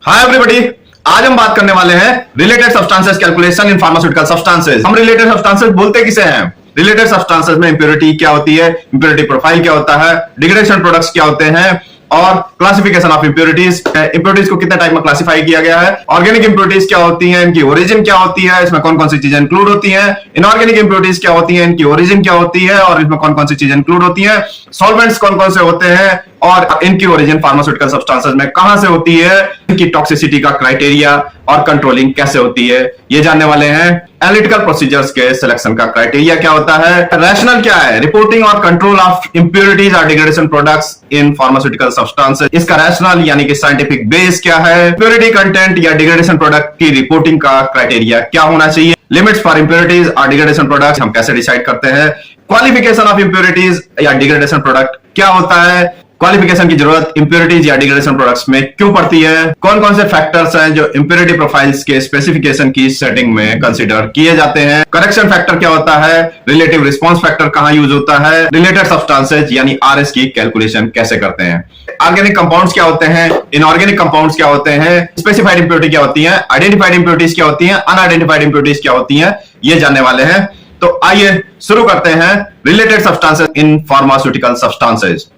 Hi everybody, आज हम बात करने वाले हैं related substances calculation in pharmaceutical substances. हम रिलेटेड सब्सटेंसेस बोलते किसे हैं? रिलेटेड सब्सटेंसेस में इंप्योरिटी क्या होती है, इंप्योरिटी प्रोफाइल क्या होता है, डिग्रेडेशन प्रोडक्ट्स क्या होते हैं और क्लासिफिकेशन ऑफ इंप्योरिटीज। इंप्योरिटीज को कितने टाइप में क्लासिफाई किया गया है, ऑर्गेनिक इंप्योरिटीज क्या होती हैं, इनकी ओरिजिन क्या होती है, इसमें कौन कौन सी चीजें इंक्लूड होती हैं, इनऑर्गेनिक इंप्योरिटीज क्या होती हैं, इनकी ओरिजिन क्या होती है और इसमें कौन कौन सी चीजें इंक्लूड होती हैं, सॉल्वेंट्स कौन कौन से होते हैं और इनकी ओरिजिन फार्मास्यूटिकल सब्सटेंसेस में कहां से होती है, इनकी टॉक्सिसिटी का क्राइटेरिया और कंट्रोलिंग कैसे होती है, ये जानने वाले हैं। एनालिटिकल प्रोसीजर्स के सिलेक्शन का क्राइटेरिया क्या होता है, रैशनल क्या है, रिपोर्टिंग और कंट्रोल ऑफ इंप्योरिटीज और degradation products in pharmaceutical substances, इसका रैशनल यानी कि साइंटिफिक बेस क्या है, प्योरिटी कंटेंट या डिग्रेडेशन प्रोडक्ट की रिपोर्टिंग का क्राइटेरिया क्या होना चाहिए, लिमिट्स फॉर इंप्योरिटीज और डिग्रेडेशन प्रोडक्ट्स हम कैसे डिसाइड करते हैं, क्वालिफिकेशन ऑफ इंप्योरिटीज या डिग्रेडेशन प्रोडक्ट क्या होता है, क्वालिफिकेशन की जरूरत इंप्योरिटीज या डिग्रेडेशन प्रोडक्ट्स में क्यों पड़ती है, कौन कौन से फैक्टर्स हैं जो इंप्योरिटी प्रोफाइल्स के स्पेसिफिकेशन की सेटिंग में कंसीडर किए जाते हैं, करेक्शन फैक्टर क्या होता है, रिलेटिव रिस्पांस फैक्टर कहां यूज होता है, रिलेटेड सब्सटेंसेस यानी आरएस की कैलकुलेशन कैसे करते हैं, ऑर्गेनिक कंपाउंड्स क्या होते हैं, इनऑर्गेनिक कंपाउंड्स क्या होते हैं, स्पेसिफाइड इंप्योरिटी क्या होती है, आइडेंटिफाइड इंप्योरिटीज क्या होती है, अनआइडेंटिफाइड इंप्योरिटीज क्या होती है, ये जानने वाले हैं। तो आइए शुरू करते हैं related substances in pharmaceutical substances.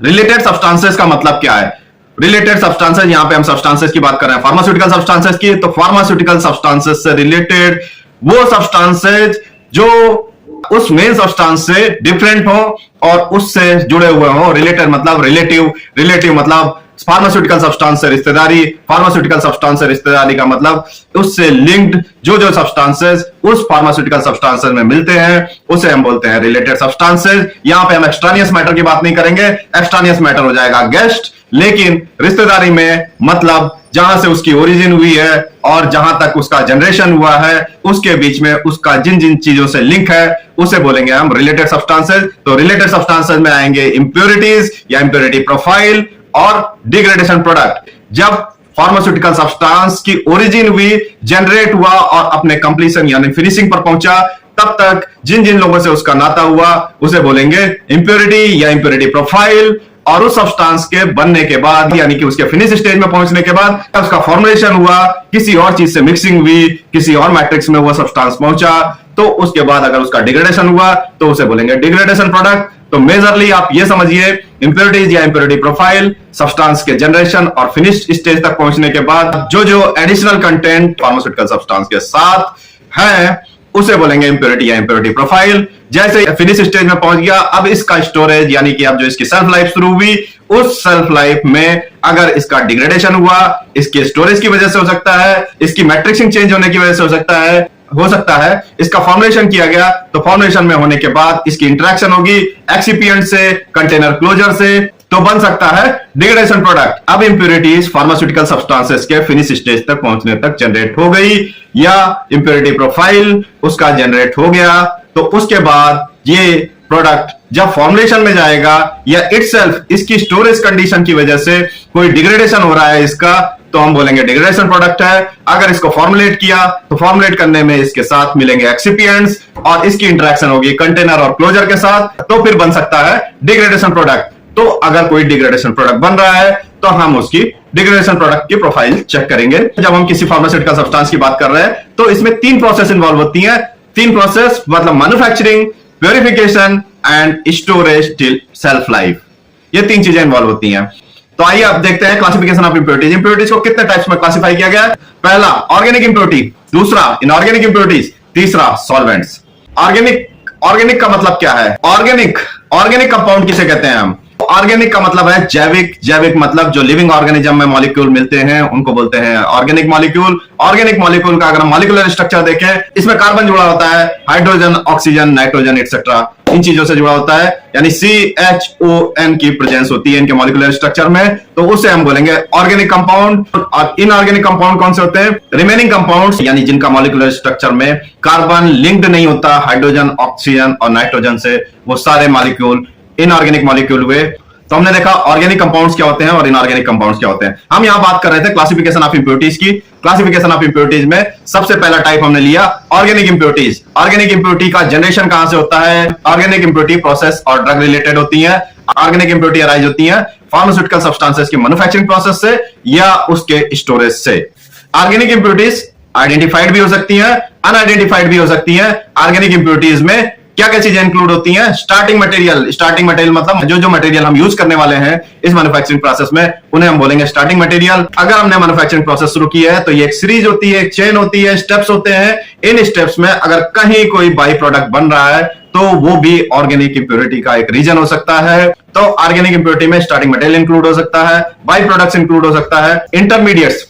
Related substances का मतलब क्या है? रिलेटेड सब्सटेंसेस, यहां पे हम सब्सटेंसेस की बात कर रहे हैं, फार्मास्यूटिकल सब्सटेंसेस की। तो फार्मास्यूटिकल सब्सटेंसेस से रिलेटेड वो सब्सटेंसेस जो उस मेन सब्सटेंस से डिफरेंट हो और उससे जुड़े हुए हो। रिलेटेड मतलब रिलेटिव, रिलेटिव मतलब फार्मास्यूटिकल सब्सटेंस से रिश्तेदारी, फार्मास्यूटिकल सब्सटेंस से रिश्तेदारी का मतलब उससे लिंक्ड जो जो सब्सटेंसेस उस फार्मास्यूटिकल सब्सटेंसेस में मिलते हैं उसे हम बोलते हैं रिलेटेड सब्सटेंसेस। यहां पे हम एक्सट्रानियस मैटर की बात नहीं करेंगे, एक्सट्रानियस मैटर हो जाएगा गेस्ट, लेकिन रिश्तेदारी में मतलब जहां से उसकी ओरिजिन हुई है और जहां तक उसका जनरेशन हुआ है उसके बीच में उसका जिन जिन चीजों से लिंक है उसे बोलेंगे हम रिलेटेड सब्सटेंसेस। तो रिलेटेड सब्सटेंसेस में आएंगे इंप्योरिटीज या इंप्योरिटी प्रोफाइल और डिग्रेडेशन प्रोडक्ट। जब फार्मास्यूटिकल सब्सटेंस की ओरिजिन हुई, जनरेट हुआ और अपने कंप्लीशन यानी फिनिशिंग पर पहुंचा, तब तक जिन जिन लोगों से उसका नाता हुआ उसे बोलेंगे इंप्योरिटी या इंप्योरिटी प्रोफाइल। और उस सब्सटेंस के बनने के बाद यानी कि उसके फिनिश स्टेज में पहुंचने के बाद उसका फॉर्मुलेशन हुआ, किसी और चीज से मिक्सिंग हुई, किसी और मैट्रिक्स में वो सब्सटेंस पहुंचा, तो उसके बाद अगर उसका डिग्रेडेशन हुआ तो उसे बोलेंगे डिग्रेडेशन प्रोडक्ट। तो मेजरली आप ये समझिए, इंप्योरिटीज या इंप्योरिटी प्रोफाइल सब्सटेंस के जनरेशन और फिनिश स्टेज तक पहुंचने के बाद जो जो एडिशनल कंटेंट फार्मास्यूटिकल सब्सटेंस के साथ है उसे बोलेंगे इंप्योरिटी या इंप्योरिटी प्रोफाइल। जैसे फिनिश स्टेज में पहुंच गया, अब इसका स्टोरेज यानी कि अब जो इसकी सेल्फ लाइफ शुरू हुई, उस सेल्फ लाइफ में अगर इसका डिग्रेडेशन हुआ, इसके स्टोरेज की वजह से हो सकता है, इसकी मैट्रिक्सिंग चेंज होने की वजह से हो सकता है, इसका फॉर्मुलेशन किया गया, तो फॉर्मुलेशन में होने के बाद इसकी इंटरेक्शन होगी एक्सिपिएंट से, कंटेनर क्लोजर से, तो बन सकता है डिग्रेडेशन प्रोडक्ट। अब इंप्योरिटीज फार्मास्यूटिकल सब्सटेंसेस के फिनिश स्टेज तक पहुंचने तक जनरेट हो गई या इंप्योरिटी प्रोफाइल उसका जनरेट हो गया, तो उसके बाद ये प्रोडक्ट जब फॉर्मुलेशन में जाएगा या इटसेल्फ इसकी स्टोरेज कंडीशन की वजह से कोई डिग्रेडेशन हो रहा है इसका, तो हम बोलेंगे डिग्रेडेशन प्रोडक्ट है। अगर इसको फॉर्मुलेट किया तो फॉर्मुलेट करने में इसके साथ मिलेंगे एक्सिपिएंट्स और इसकी इंटरेक्शन होगी कंटेनर और क्लोजर के साथ, तो फिर बन सकता है डिग्रेडेशन प्रोडक्ट। तो अगर कोई डिग्रेडेशन प्रोडक्ट बन रहा है तो हम उसकी डिग्रेडेशन प्रोडक्ट की प्रोफाइल चेक करेंगे। जब हम किसी फार्मास्यूटिकल सब्सटेंस की बात कर रहे हैं तो इसमें 3 प्रोसेस इन्वॉल्व होती हैं। 3 प्रोसेस मतलब manufacturing, purification and storage till self life, ये 3 चीजें इन्वॉल्व होती हैं। तो आइए अब देखते हैं क्लासिफिकेशन ऑफ इंप्योरिटीज। इंप्योरिटीज को कितने टाइप्स में क्लासिफाई किया गया है? पहला ऑर्गेनिक इंप्योरिटी, दूसरा इनऑर्गेनिक इंप्योरिटीज, तीसरा सॉल्वेंट्स। ऑर्गेनिक का मतलब क्या है? ऑर्गेनिक कंपाउंड किसे कहते हैं हम? ऑर्गेनिक का मतलब है जैविक मतलब जो लिविंग ऑर्गेनिज्म में मॉलिक्यूल मिलते हैं उनको बोलते हैं ऑर्गेनिक मॉलिक्यूल। ऑर्गेनिक मॉलिक्यूल का अगर हम मॉलिक्यूलर स्ट्रक्चर देखें, इसमें कार्बन जुड़ा होता है, हाइड्रोजन, ऑक्सीजन, नाइट्रोजन एक्सेट्रा, इन चीजों से जुड़ा होता है, यानी CHON की प्रेजेंस होती है इनके मॉलिक्यूलर स्ट्रक्चर में, तो उसे हम बोलेंगे ऑर्गेनिक कंपाउंड। और इनऑर्गेनिक कंपाउंड कौन से होते हैं? रिमेनिंग कंपाउंड्स, यानी जिनका मॉलिक्यूलर स्ट्रक्चर में कार्बन लिंक्ड नहीं होता हाइड्रोजन, ऑक्सीजन और नाइट्रोजन से, वो सारे मॉलिक्यूल इनऑर्गेनिक मॉलिक्यूल हुए। तो हमने देखा ऑर्गेनिक कंपाउंड्स क्या होते हैं और इनऑर्गेनिक कंपाउंड्स क्या होते हैं। हम यहां बात कर रहे थे क्लासिफिकेशन ऑफ इंप्योरिटीज की। क्लासिफिकेशन ऑफ इंप्योरिटीज में सबसे पहला टाइप हमने लिया ऑर्गेनिक इंप्योरिटीज। ऑर्गेनिक इंप्योरिटी का जनरेशन कहां से होता है? ऑर्गेनिक इंप्योरिटी प्रोसेस और ड्रग रिलेटेड होती है। ऑर्गेनिक इंप्योरिटी अराइज होती है फार्मास्यूटिकल सब्सटेंसेस की मैन्युफैक्चरिंग प्रोसेस से या उसके स्टोरेज से। ऑर्गेनिक इंप्योरिटीज आइडेंटिफाइड भी हो सकती हैं, अनआइडेंटिफाइड भी हो सकती हैं। ऑर्गेनिक इंप्योरिटीज में क्या क्या चीजें इंक्लूड होती हैं? Starting material. स्टार्टिंग मटेरियल मतलब जो मटेरियल हम यूज करने वाले हैं इस मैन्युफैक्चरिंग प्रोसेस में, उन्हें हम बोलेंगे स्टार्टिंग मटेरियल। अगर हमने मैन्युफैक्चरिंग प्रोसेस शुरू की है तो ये एक सीरीज होती है, एक चेन होती है, स्टेप्स होते हैं। इन स्टेप्स में अगर कहीं कोई बाई प्रोडक्ट बन रहा है तो वो भी ऑर्गेनिक इंप्योरिटी का एक रीजन हो सकता है। तो ऑर्गेनिक इंप्योरिटी में स्टार्टिंग मटेरियल इंक्लूड हो सकता है, बाई प्रोडक्ट्स इंक्लूड हो सकता है, इंटरमीडिएट्स।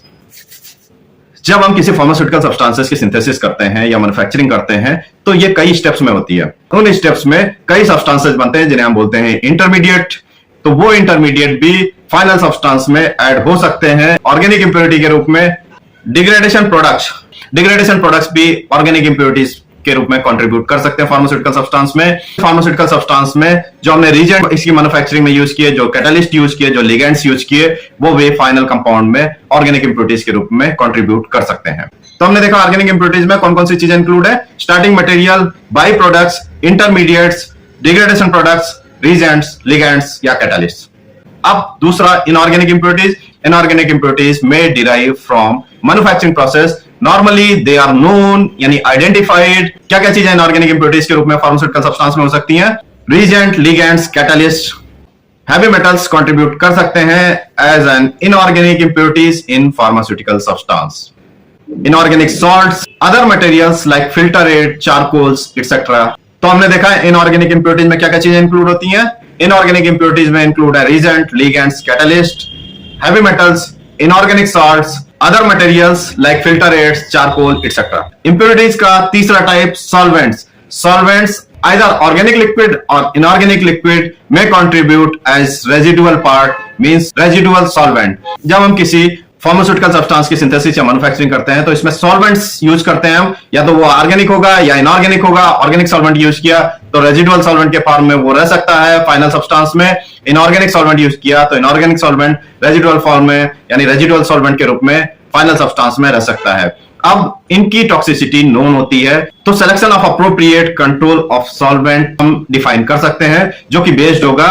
जब हम किसी फार्मास्यूटिकल सब्सटेंसेस की सिंथेसिस करते हैं या मैन्युफैक्चरिंग करते हैं तो ये कई स्टेप्स में होती है। उन स्टेप्स में कई सब्सटेंसेस बनते हैं जिन्हें हम बोलते हैं इंटरमीडिएट। तो वो इंटरमीडिएट भी फाइनल सब्सटेंस में ऐड हो सकते हैं ऑर्गेनिक इंप्योरिटी के रूप में। डिग्रेडेशन प्रोडक्ट्स भी ऑर्गेनिक इंप्योरिटीज के रूप में कंट्रीब्यूट कर सकते हैं फार्मास्यूटिकल सब्सटेंस में। फार्मास्यूटिकल सब्सटेंस में जो हमने रीजेंट इसकी मैन्युफैक्चरिंग में यूज किए, जो कैटलिस्ट यूज किए, जो लिगेंड्स यूज किए, वो वे फाइनल कंपाउंड में ऑर्गेनिक इंप्योरिटीज के रूप में कंट्रीब्यूट कर सकते हैं। तो हमने देखा ऑर्गेनिक इंप्योरिटीज में कौन कौन सी चीजें इंक्लूड है? Starting material, by products, intermediates, degradation products, reagents, ligands या कैटलिस्ट। अब दूसरा इनऑर्गेनिक इंप्योरिटीज। इनऑर्गेनिक इंप्योरिटीज में derive from manufacturing process. Normally they are known यानी आइडेंटिफाइड। क्या क्या चीजें इनऑर्गेनिक इंप्योरिटीज के रूप में फार्मास्यूटिकल सब्सटेंस में हो सकती हैं? Reagent, ligands, catalyst. Heavy metals contribute कर सकते हैं as an inorganic impurities in pharmaceutical substance. Inorganic salts, other materials like filtrate, charcoals etcetera. तो हमने देखा इनऑर्गेनिक इंप्योरिटीज में क्या क्या चीजें इंक्लूड होती हैं। इनऑर्गेनिक इंप्योरिटीज में इंक्लूड है reagent, ligands, catalyst, heavy metals, inorganic salts, other materials like filtrates, charcoal etcetera. Impurities का तीसरा type solvents. Solvents either organic liquid or inorganic liquid may contribute as residual part, means residual solvent। जब हम किसी pharmaceutical substance की synthesis या manufacturing करते हैं तो इसमें सॉल्वेंट्स यूज करते हैं हम, या तो वो ऑर्गेनिक होगा या इनऑर्गेनिक होगा। ऑर्गेनिक सॉल्वेंट यूज किया तो रेजिडुअल सॉल्वेंट के फॉर्म में वो रह सकता है फाइनल सब्सटेंस में। इनऑर्गेनिक सॉल्वेंट यूज किया तो इनऑर्गेनिक सॉल्वेंट रेजिडुअल फॉर्म में यानी रेजिडुअल सॉल्वेंट के रूप में फाइनल सब्सटेंस में रह सकता है। अब इनकी टॉक्सिसिटी नोन होती है तो selection of appropriate control of solvent हम डिफाइन कर सकते हैं, जो कि बेस्ड होगा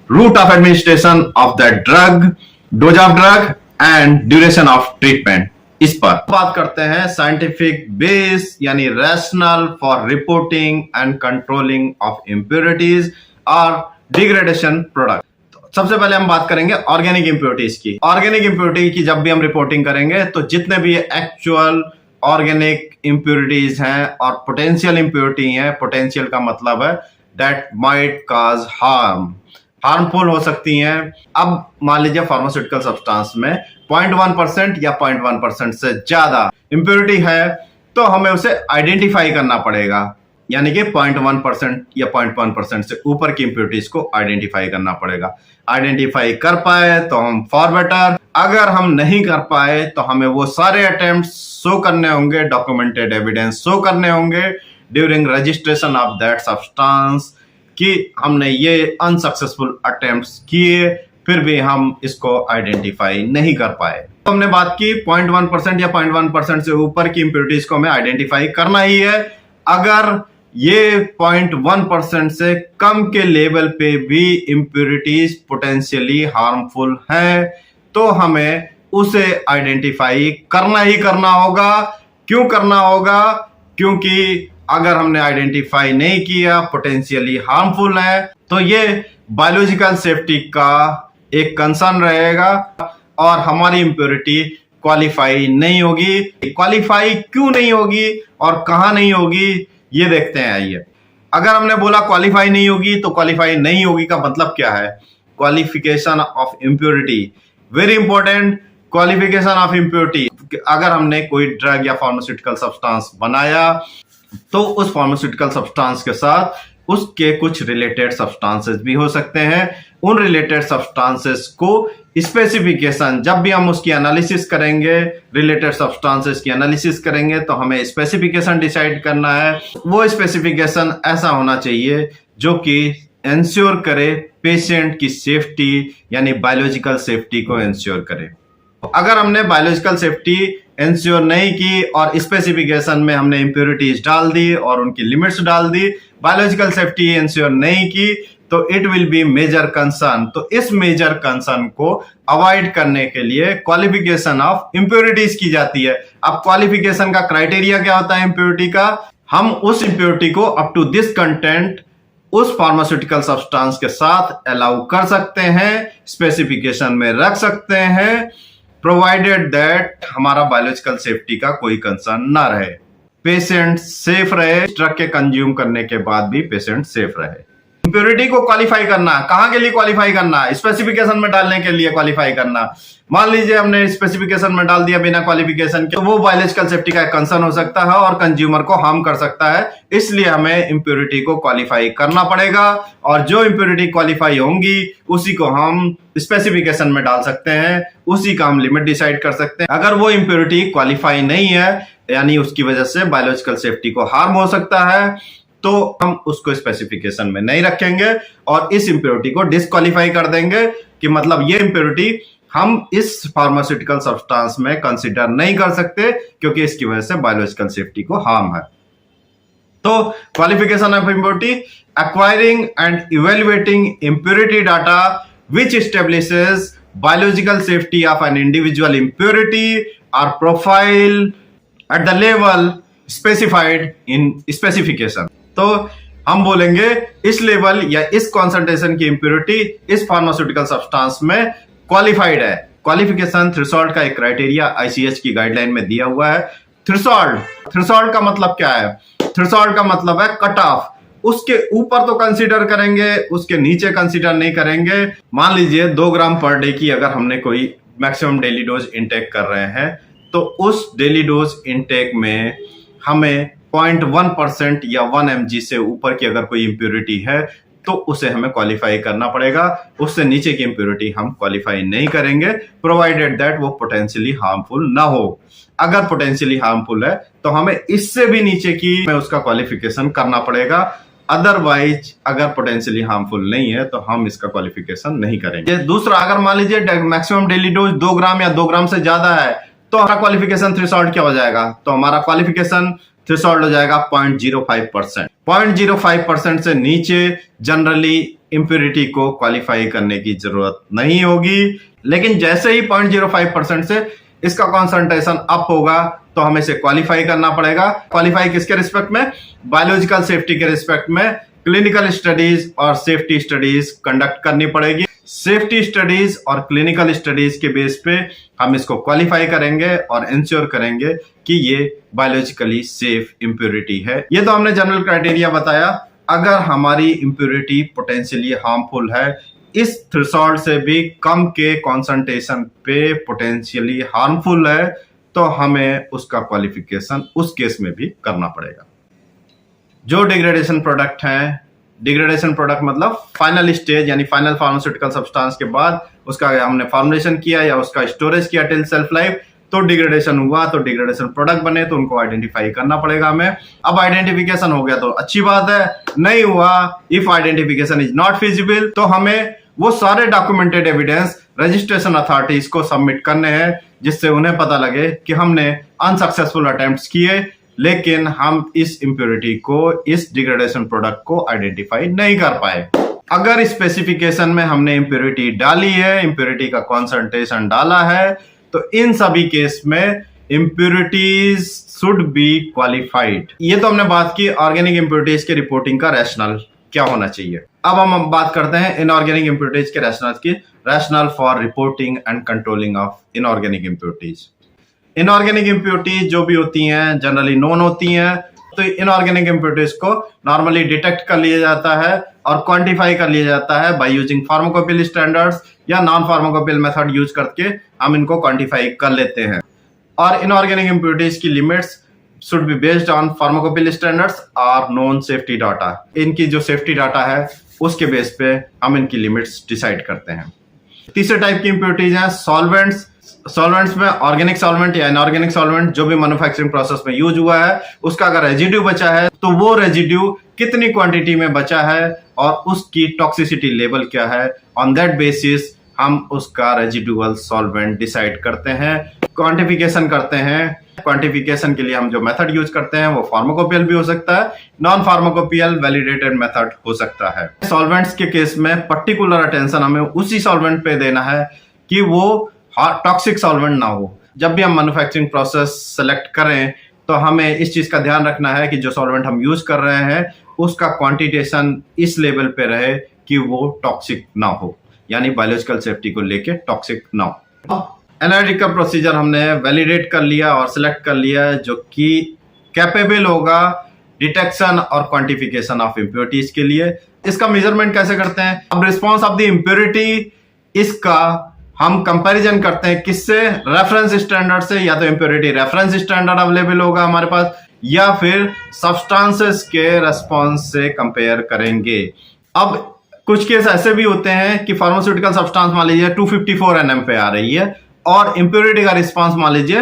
route of administration of the drug, dose of drug and duration of treatment. इस पर बात करते हैं साइंटिफिक बेस यानी rationale for reporting and controlling of impurities और डिग्रेडेशन प्रोडक्ट। सबसे पहले हम बात करेंगे ऑर्गेनिक इंप्योरिटीज की। ऑर्गेनिक इंप्योरिटी की जब भी हम रिपोर्टिंग करेंगे तो जितने भी एक्चुअल ऑर्गेनिक इंप्योरिटीज हैं और पोटेंशियल इंप्योरिटी हैं, पोटेंशियल का मतलब है that might cause harm, harmful हो सकती हैं। अब मान लीजिए फार्मास्यूटिकल सब्सटेंस में 0.1% या 0.1% से ज्यादा इंप्योरिटी है तो हमें उसे आइडेंटिफाई करना पड़ेगा, यानी कि 0.1% या 0.1% से ऊपर की इंप्योरिटीज को आइडेंटिफाई करना पड़ेगा। आइडेंटिफाई कर पाए तो हम फॉर बेटर, अगर हम नहीं कर पाए तो हमें वो सारे अटेम्प्ट्स शो करने होंगे, डॉक्यूमेंटेड एविडेंस शो करने होंगे during registration of that substance कि हमने ये अनसक्सेसफुल अटेम्प्ट्स किए फिर भी हम इसको आइडेंटिफाई नहीं कर पाए। तो हमने बात की 0.1% या 0.1% से ऊपर की इंप्योरिटीज को हमें आइडेंटिफाई करना ही है। अगर ये 0.1% से कम के लेवल पे भी इंप्योरिटीज पोटेंशियली हार्मफुल हैं तो हमें उसे आइडेंटिफाई करना ही करना होगा। क्यों करना होगा? क्योंकि अगर हमने आइडेंटिफाई नहीं किया पोटेंशियली हार्मफुल है तो ये बायोलॉजिकल सेफ्टी का एक कंसर्न रहेगा और हमारी इंप्योरिटी क्वालिफाई नहीं होगी। क्वालिफाई क्यों नहीं होगी और कहां नहीं होगी ये देखते हैं। आइए, अगर हमने बोला क्वालिफाई नहीं होगी तो क्वालिफाई नहीं होगी का मतलब क्या है? Qualification of impurity, very important. Qualification of impurity, अगर हमने कोई ड्रग या फार्मास्यूटिकल सब्सटेंस बनाया तो उस फार्मास्यूटिकल सब्सटेंस के साथ उसके कुछ रिलेटेड सब्सटेंसेस भी हो सकते हैं। उन रिलेटेड सब्सटेंसेस को स्पेसिफिकेशन, जब भी हम उसकी एनालिसिस करेंगे, रिलेटेड सब्सटेंसेस की एनालिसिस करेंगे तो हमें स्पेसिफिकेशन डिसाइड करना है। वो स्पेसिफिकेशन ऐसा होना चाहिए जो कि इंश्योर करे पेशेंट की सेफ्टी यानी बायोलॉजिकल सेफ्टी को इंश्योर करे। अगर हमने बायोलॉजिकल सेफ्टी इंश्योर नहीं की और स्पेसिफिकेशन में हमने इंप्योरिटीज डाल दी और उनकी लिमिट्स डाल दी, बायोलॉजिकल सेफ्टी इंश्योर नहीं की, तो it will be major concern. तो इस मेजर कंसर्न को अवॉइड करने के लिए क्वालिफिकेशन ऑफ इंप्योरिटीज की जाती है। अब क्वालिफिकेशन का क्राइटेरिया क्या होता है इंप्योरिटी का? हम उस इंप्योरिटी को अप टू दिस कंटेंट उस फार्मास्यूटिकल सब्सटेंस के साथ अलाउ कर सकते हैं, स्पेसिफिकेशन में रख सकते हैं, प्रोवाइडेड दैट हमारा बायोलॉजिकल सेफ्टी का कोई कंसर्न ना रहे, पेशेंट सेफ रहे, ड्रग के कंज्यूम करने के बाद भी पेशेंट सेफ रहे। इंप्योरिटी को क्वालिफाई करना, कहां के लिए क्वालिफाई करना? स्पेसिफिकेशन में डालने के लिए क्वालिफाई करना। मान लीजिए हमने स्पेसिफिकेशन में डाल दिया बिना क्वालिफिकेशन के, तो वो बायोलॉजिकल सेफ्टी का कंसर्न हो सकता है और कंज्यूमर को हार्म कर सकता है। इसलिए हमें इंप्योरिटी को क्वालिफाई करना पड़ेगा और जो इंप्योरिटी क्वालिफाई होंगी उसी को हम स्पेसिफिकेशन में डाल सकते हैं, उसी का हम लिमिट डिसाइड कर सकते हैं। अगर वो इंप्योरिटी क्वालिफाई नहीं है यानी उसकी वजह से बायोलॉजिकल सेफ्टी को हार्म हो सकता है, तो हम उसको स्पेसिफिकेशन में नहीं रखेंगे और इस इंप्योरिटी को डिस्क्वालीफाई कर देंगे कि मतलब ये इंप्योरिटी हम इस फार्मास्यूटिकल सब्सटेंस में कंसीडर नहीं कर सकते क्योंकि इसकी वजह से बायोलॉजिकल सेफ्टी को हार्म है। तो qualification of impurity, acquiring and evaluating impurity data which establishes biological safety of an individual impurity or profile at the level specified in specification। तो हम बोलेंगे इस लेवल या इस कॉन्सेंट्रेशन की इंप्योरिटी इस फार्मास्यूटिकल सब्सटेंस में क्वालिफाइड है। क्वालिफिकेशन थ्रेशोल्ड का एक क्राइटेरिया आईसीएच की गाइडलाइन में दिया हुआ है। थ्रेशोल्ड का मतलब क्या है? थ्रेशोल्ड का मतलब है कट ऑफ। उसके ऊपर तो कंसीडर करेंगे, उसके नीचे कंसीडर नहीं करेंगे। मान लीजिए 2 ग्राम पर डे की अगर हमने कोई मैक्सिमम डेली डोज इनटेक कर रहे हैं, तो उस डेली डोज इनटेक में हमें 0.1% या 1 mg से ऊपर की अगर कोई इंप्योरिटी है तो उसे हमें क्वालिफाई करना पड़ेगा। उससे नीचे की इंप्योरिटी हम क्वालिफाई नहीं करेंगे, प्रोवाइडेड दैट वो पोटेंशियली हार्मफुल ना हो। अगर पोटेंशियली हार्मफुल है तो हमें इससे भी नीचे की में उसका क्वालिफिकेशन करना पड़ेगा। अदरवाइज अगर पोटेंशियली हार्मफुल नहीं है तो हम इसका क्वालिफिकेशन नहीं करेंगे। दूसरा, अगर मान लीजिए मैक्सिमम डेली डोज 2 ग्राम या 2 ग्राम से ज्यादा है तो हमारा क्वालिफिकेशन थ्रेशोल्ड क्या हो जाएगा? तो हमारा क्वालिफिकेशन थ्रेशोल्ड हो जाएगा 0.05%। 0.05% से नीचे जनरली इंप्योरिटी को क्वालिफाई करने की जरूरत नहीं होगी, लेकिन जैसे ही 0.05% से इसका कॉन्सेंट्रेशन अप होगा तो हमें इसे क्वालिफाई करना पड़ेगा। क्वालिफाई किसके रिस्पेक्ट में? बायोलॉजिकल सेफ्टी के रिस्पेक्ट में क्लिनिकल स्टडीज और सेफ्टी स्टडीज कंडक्ट करनी पड़ेगी। सेफ्टी स्टडीज और क्लिनिकल स्टडीज के बेस पे हम इसको क्वालिफाई करेंगे और इंश्योर करेंगे कि ये बायोलॉजिकली सेफ इंप्योरिटी है। ये तो हमने जनरल क्राइटेरिया बताया। अगर हमारी इंप्योरिटी पोटेंशियली हार्मफुल है, इस थ्रेशोल्ड से भी कम के कॉन्सेंट्रेशन पे पोटेंशियली हार्मफुल है, तो हमें उसका क्वालिफिकेशन उस केस में भी करना पड़ेगा। जो डिग्रेडेशन प्रोडक्ट हैं, डिग्रेडेशन प्रोडक्ट मतलब फाइनल स्टेज यानी फाइनल फार्मास्यूटिकल सब्सटेंस के बाद उसका हमने फॉर्मुलेशन किया या उसका स्टोरेज किया टिल सेल्फ लाइफ, तो डिग्रेडेशन हुआ, तो डिग्रेडेशन प्रोडक्ट बने, तो उनको आइडेंटिफाई करना पड़ेगा हमें। अब आइडेंटिफिकेशन हो गया तो अच्छी बात है, नहीं हुआ, if identification is not feasible, तो हमें वो सारे डॉक्यूमेंटेड एविडेंस रजिस्ट्रेशन अथॉरिटीज को सबमिट करने हैं जिससे उन्हें पता लगे कि हमने अनसक्सेसफुल अटेम्प्ट्स किए लेकिन हम इस इंप्योरिटी को, इस डिग्रेडेशन प्रोडक्ट को आइडेंटिफाई नहीं कर पाए। अगर स्पेसिफिकेशन में हमने इंप्योरिटी डाली है, इंप्योरिटी का कॉन्सेंट्रेशन डाला है, तो इन सभी केस में इंप्योरिटीज शुड बी क्वालिफाइड। ये तो हमने बात की ऑर्गेनिक इंप्योरिटीज के रिपोर्टिंग का रैशनल क्या होना चाहिए। अब हम बात करते हैं इनऑर्गेनिक इंप्योरिटीज के रैशनल की। Rational for reporting and controlling of inorganic impurities. Inorganic impurities जो भी होती हैं जनरली नोन होती हैं, तो इनऑर्गेनिक इंप्योरिटीज को नॉर्मली डिटेक्ट कर लिया जाता है और क्वांटिफाई कर लिया जाता है बाय यूजिंग फार्माकोपिल स्टैंडर्ड्स या नॉन फार्माकोपिल मेथड यूज करके हम इनको क्वांटिफाई कर लेते हैं। और इनऑर्गेनिक इंप्योरिटीज की limits should be based on pharmacopoeia standards or known safety data। इनकी जो सेफ्टी डाटा है उसके बेस पे हम इनकी लिमिट्स डिसाइड करते हैं। तीसरे टाइप की इंप्योरिटीज हैं सॉल्वेंट्स। सॉल्वेंट्स में ऑर्गेनिक सॉल्वेंट या इनऑर्गेनिक सॉल्वेंट जो भी मैन्युफैक्चरिंग प्रोसेस में यूज हुआ है उसका अगर रेजिड्यू बचा है तो वो रेजिड्यू कितनी क्वांटिटी में बचा है और उसकी टॉक्सिसिटी लेवल क्या है, ऑन दैट बेसिस हम उसका रेजिडुअल सॉल्वेंट डिसाइड करते हैं, क्वांटिफिकेशन करते हैं। क्वांटिफिकेशन के लिए हम जो मेथड यूज करते हैं वो फार्माकोपियल भी हो सकता है, नॉन फार्माकोपियल वैलिडेटेड मेथड हो सकता है। सॉल्वेंट्स के केस में पर्टिकुलर अटेंशन हमें उसी सॉल्वेंट पे देना है कि वो टॉक्सिक सॉल्वेंट ना हो। जब भी हम मैन्युफैक्चरिंग प्रोसेस सेलेक्ट करें तो हमें इस चीज का ध्यान रखना है कि जो सॉल्वेंट हम यूज कर रहे हैं उसका क्वांटिटेशन इस लेवल पे रहे कि वो टॉक्सिक ना हो, यानी बायोलॉजिकल सेफ्टी को लेके टॉक्सिक ना हो। एनालिटिकल प्रोसीजर हमने वैलिडेट कर लिया और सिलेक्ट कर लिया जो कि कैपेबल होगा डिटेक्शन और क्वांटिफिकेशन ऑफ इम्प्योरिटीज के लिए। इसका मेजरमेंट कैसे करते हैं? अब रिस्पॉन्स ऑफ द इम्प्योरिटी, इसका हम कंपैरिजन करते हैं किससे? रेफरेंस स्टैंडर्ड से। या तो इम्प्योरिटी रेफरेंस स्टैंडर्ड अवेलेबल होगा हमारे पास या फिर सब्सटेंसेस के रेस्पॉन्स से कंपेयर करेंगे। अब कुछ केस ऐसे भी होते हैं कि फार्मास्यूटिकल सब्सटेंस मान लीजिए 254 nm पे आ रही है और इम्प्योरिटी का रिस्पॉन्स मान लीजिए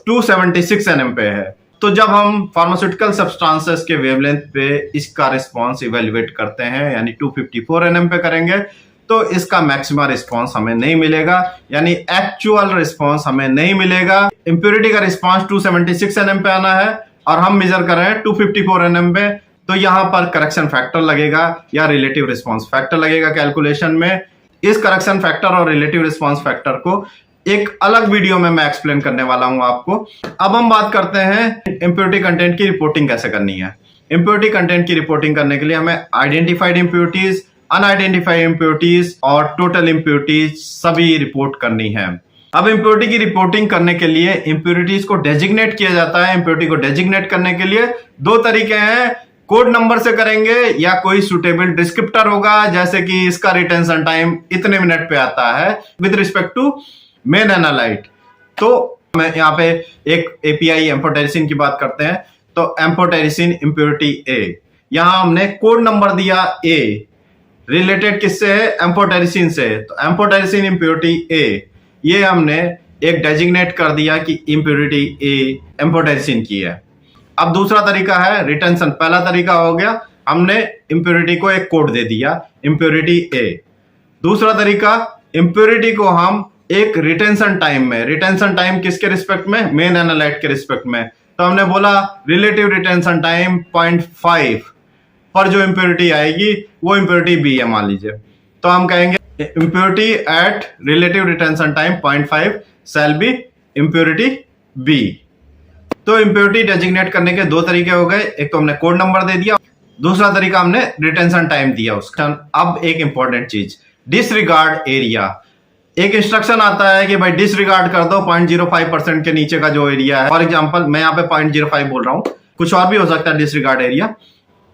276 nm पे है। तो जब हम फार्मास्यूटिकल सब्सटेंसेस के वेवलेंथ पे इसका रिस्पॉन्स इवेल्युएट करते हैं यानी 254 nm पे करेंगे तो इसका मैक्सिमम रिस्पॉन्स हमें नहीं मिलेगा, यानी एक्चुअल रिस्पॉन्स हमें नहीं मिलेगा। इम्प्योरिटी का रिस्पॉन्स 276 nm पे आना है और हम मेजर कर रहे हैं 254 nm पे, तो यहां पर करेक्शन फैक्टर लगेगा या रिलेटिव रिस्पॉन्स फैक्टर लगेगा कैलकुलेशन में। इस करेक्शन फैक्टर और रिलेटिव रिस्पॉन्स फैक्टर को एक अलग वीडियो में मैं एक्सप्लेन करने वाला हूं आपको। अब हम बात करते हैं इम्प्योरिटी कंटेंट की रिपोर्टिंग कैसे करनी है। इम्प्योरिटी कंटेंट की रिपोर्टिंग करने के लिए हमें आइडेंटिफाइड इम्प्योरिटीज, अनआइडेंटिफाइड इम्प्योरिटीज और टोटल इम्प्योरिटीज सभी रिपोर्ट करनी है। अब इम्प्योरिटी की रिपोर्टिंग करने के लिए इम्प्योरिटीज को डेजिग्नेट किया जाता है। इम्प्योरिटी को डेजिग्नेट करने के लिए दो तरीके हैं, कोड नंबर से करेंगे या कोई सुटेबल डिस्क्रिप्टर होगा, जैसे कि इसका रिटेंशन टाइम इतने मिनट पे आता है with respect to main analyte. तो मैं यहाँ पे एक एपीआई एम्फोटेरिसिन की बात करते हैं, तो एम्फोटेरिसिन इम्प्योरिटी ए, यहां हमने कोड नंबर दिया ए, रिलेटेड किससे है? एम्फोटेरिसिन से। तो एम्फोटेरिसिन इम्प्योरिटी ए ये हमने एक डेजिग्नेट कर दिया कि इम्प्योरिटी ए एम्फोटेरिसिन की है। अब दूसरा तरीका है रिटेंशन। पहला तरीका हो गया हमने इम्प्योरिटी को एक कोड दे दिया इम्प्योरिटी ए। दूसरा तरीका इम्प्योरिटी को हम एक रिटेंशन टाइम में, रिटेंशन टाइम किसके रिस्पेक्ट में? मेन एनालाइट के रिस्पेक्ट में। तो हमने बोला रिलेटिव रिटेंशन टाइम 0.5 पर जो इम्प्योरिटी आएगी वो इम्प्योरिटी बी है मान लीजिए, तो हम कहेंगे impurity at relative retention time 0.5 shall be impurity B. तो इम्प्योरिटी डेजिग्नेट करने के दो तरीके हो गए, एक तो हमने कोड नंबर दे दिया, दूसरा तरीका हमने रिटेंशन टाइम दिया उसका। अब एक इंपॉर्टेंट चीज, डिसरिगार्ड एरिया। एक इंस्ट्रक्शन आता है कि भाई डिसरिगार्ड कर दो 0.05% के नीचे का जो एरिया है। फॉर एग्जांपल मैं यहाँ पे 0.05 बोल रहा हूँ, कुछ और भी हो सकता है डिसरिगार्ड एरिया,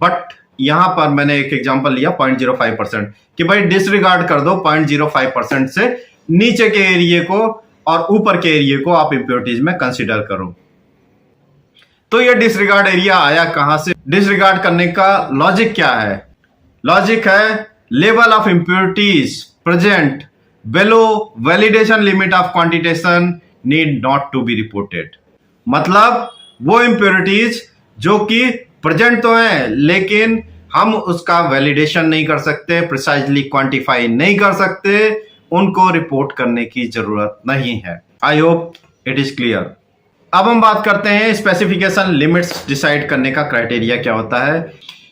बट यहां पर मैंने एक एग्जांपल लिया 0.05% कि भाई डिसरिगार्ड कर दो 0.05% से नीचे के एरिया को और ऊपर के एरिया को आप इम्प्योरिटीज में कंसीडर करो। तो ये डिसरिगार्ड एरिया आया कहां से? डिसरिगार्ड करने का लॉजिक क्या है? लॉजिक है level of impurities present below validation limit of quantitation need not to be reported. मतलब वो इम्प्योरिटीज जो कि प्रेजेंट तो है लेकिन हम उसका वैलिडेशन नहीं कर सकते, प्रिसाइजली क्वांटिफाई नहीं कर सकते, उनको रिपोर्ट करने की जरूरत नहीं है। I hope it is clear. अब हम बात करते हैं स्पेसिफिकेशन लिमिट्स डिसाइड करने का क्राइटेरिया क्या होता है।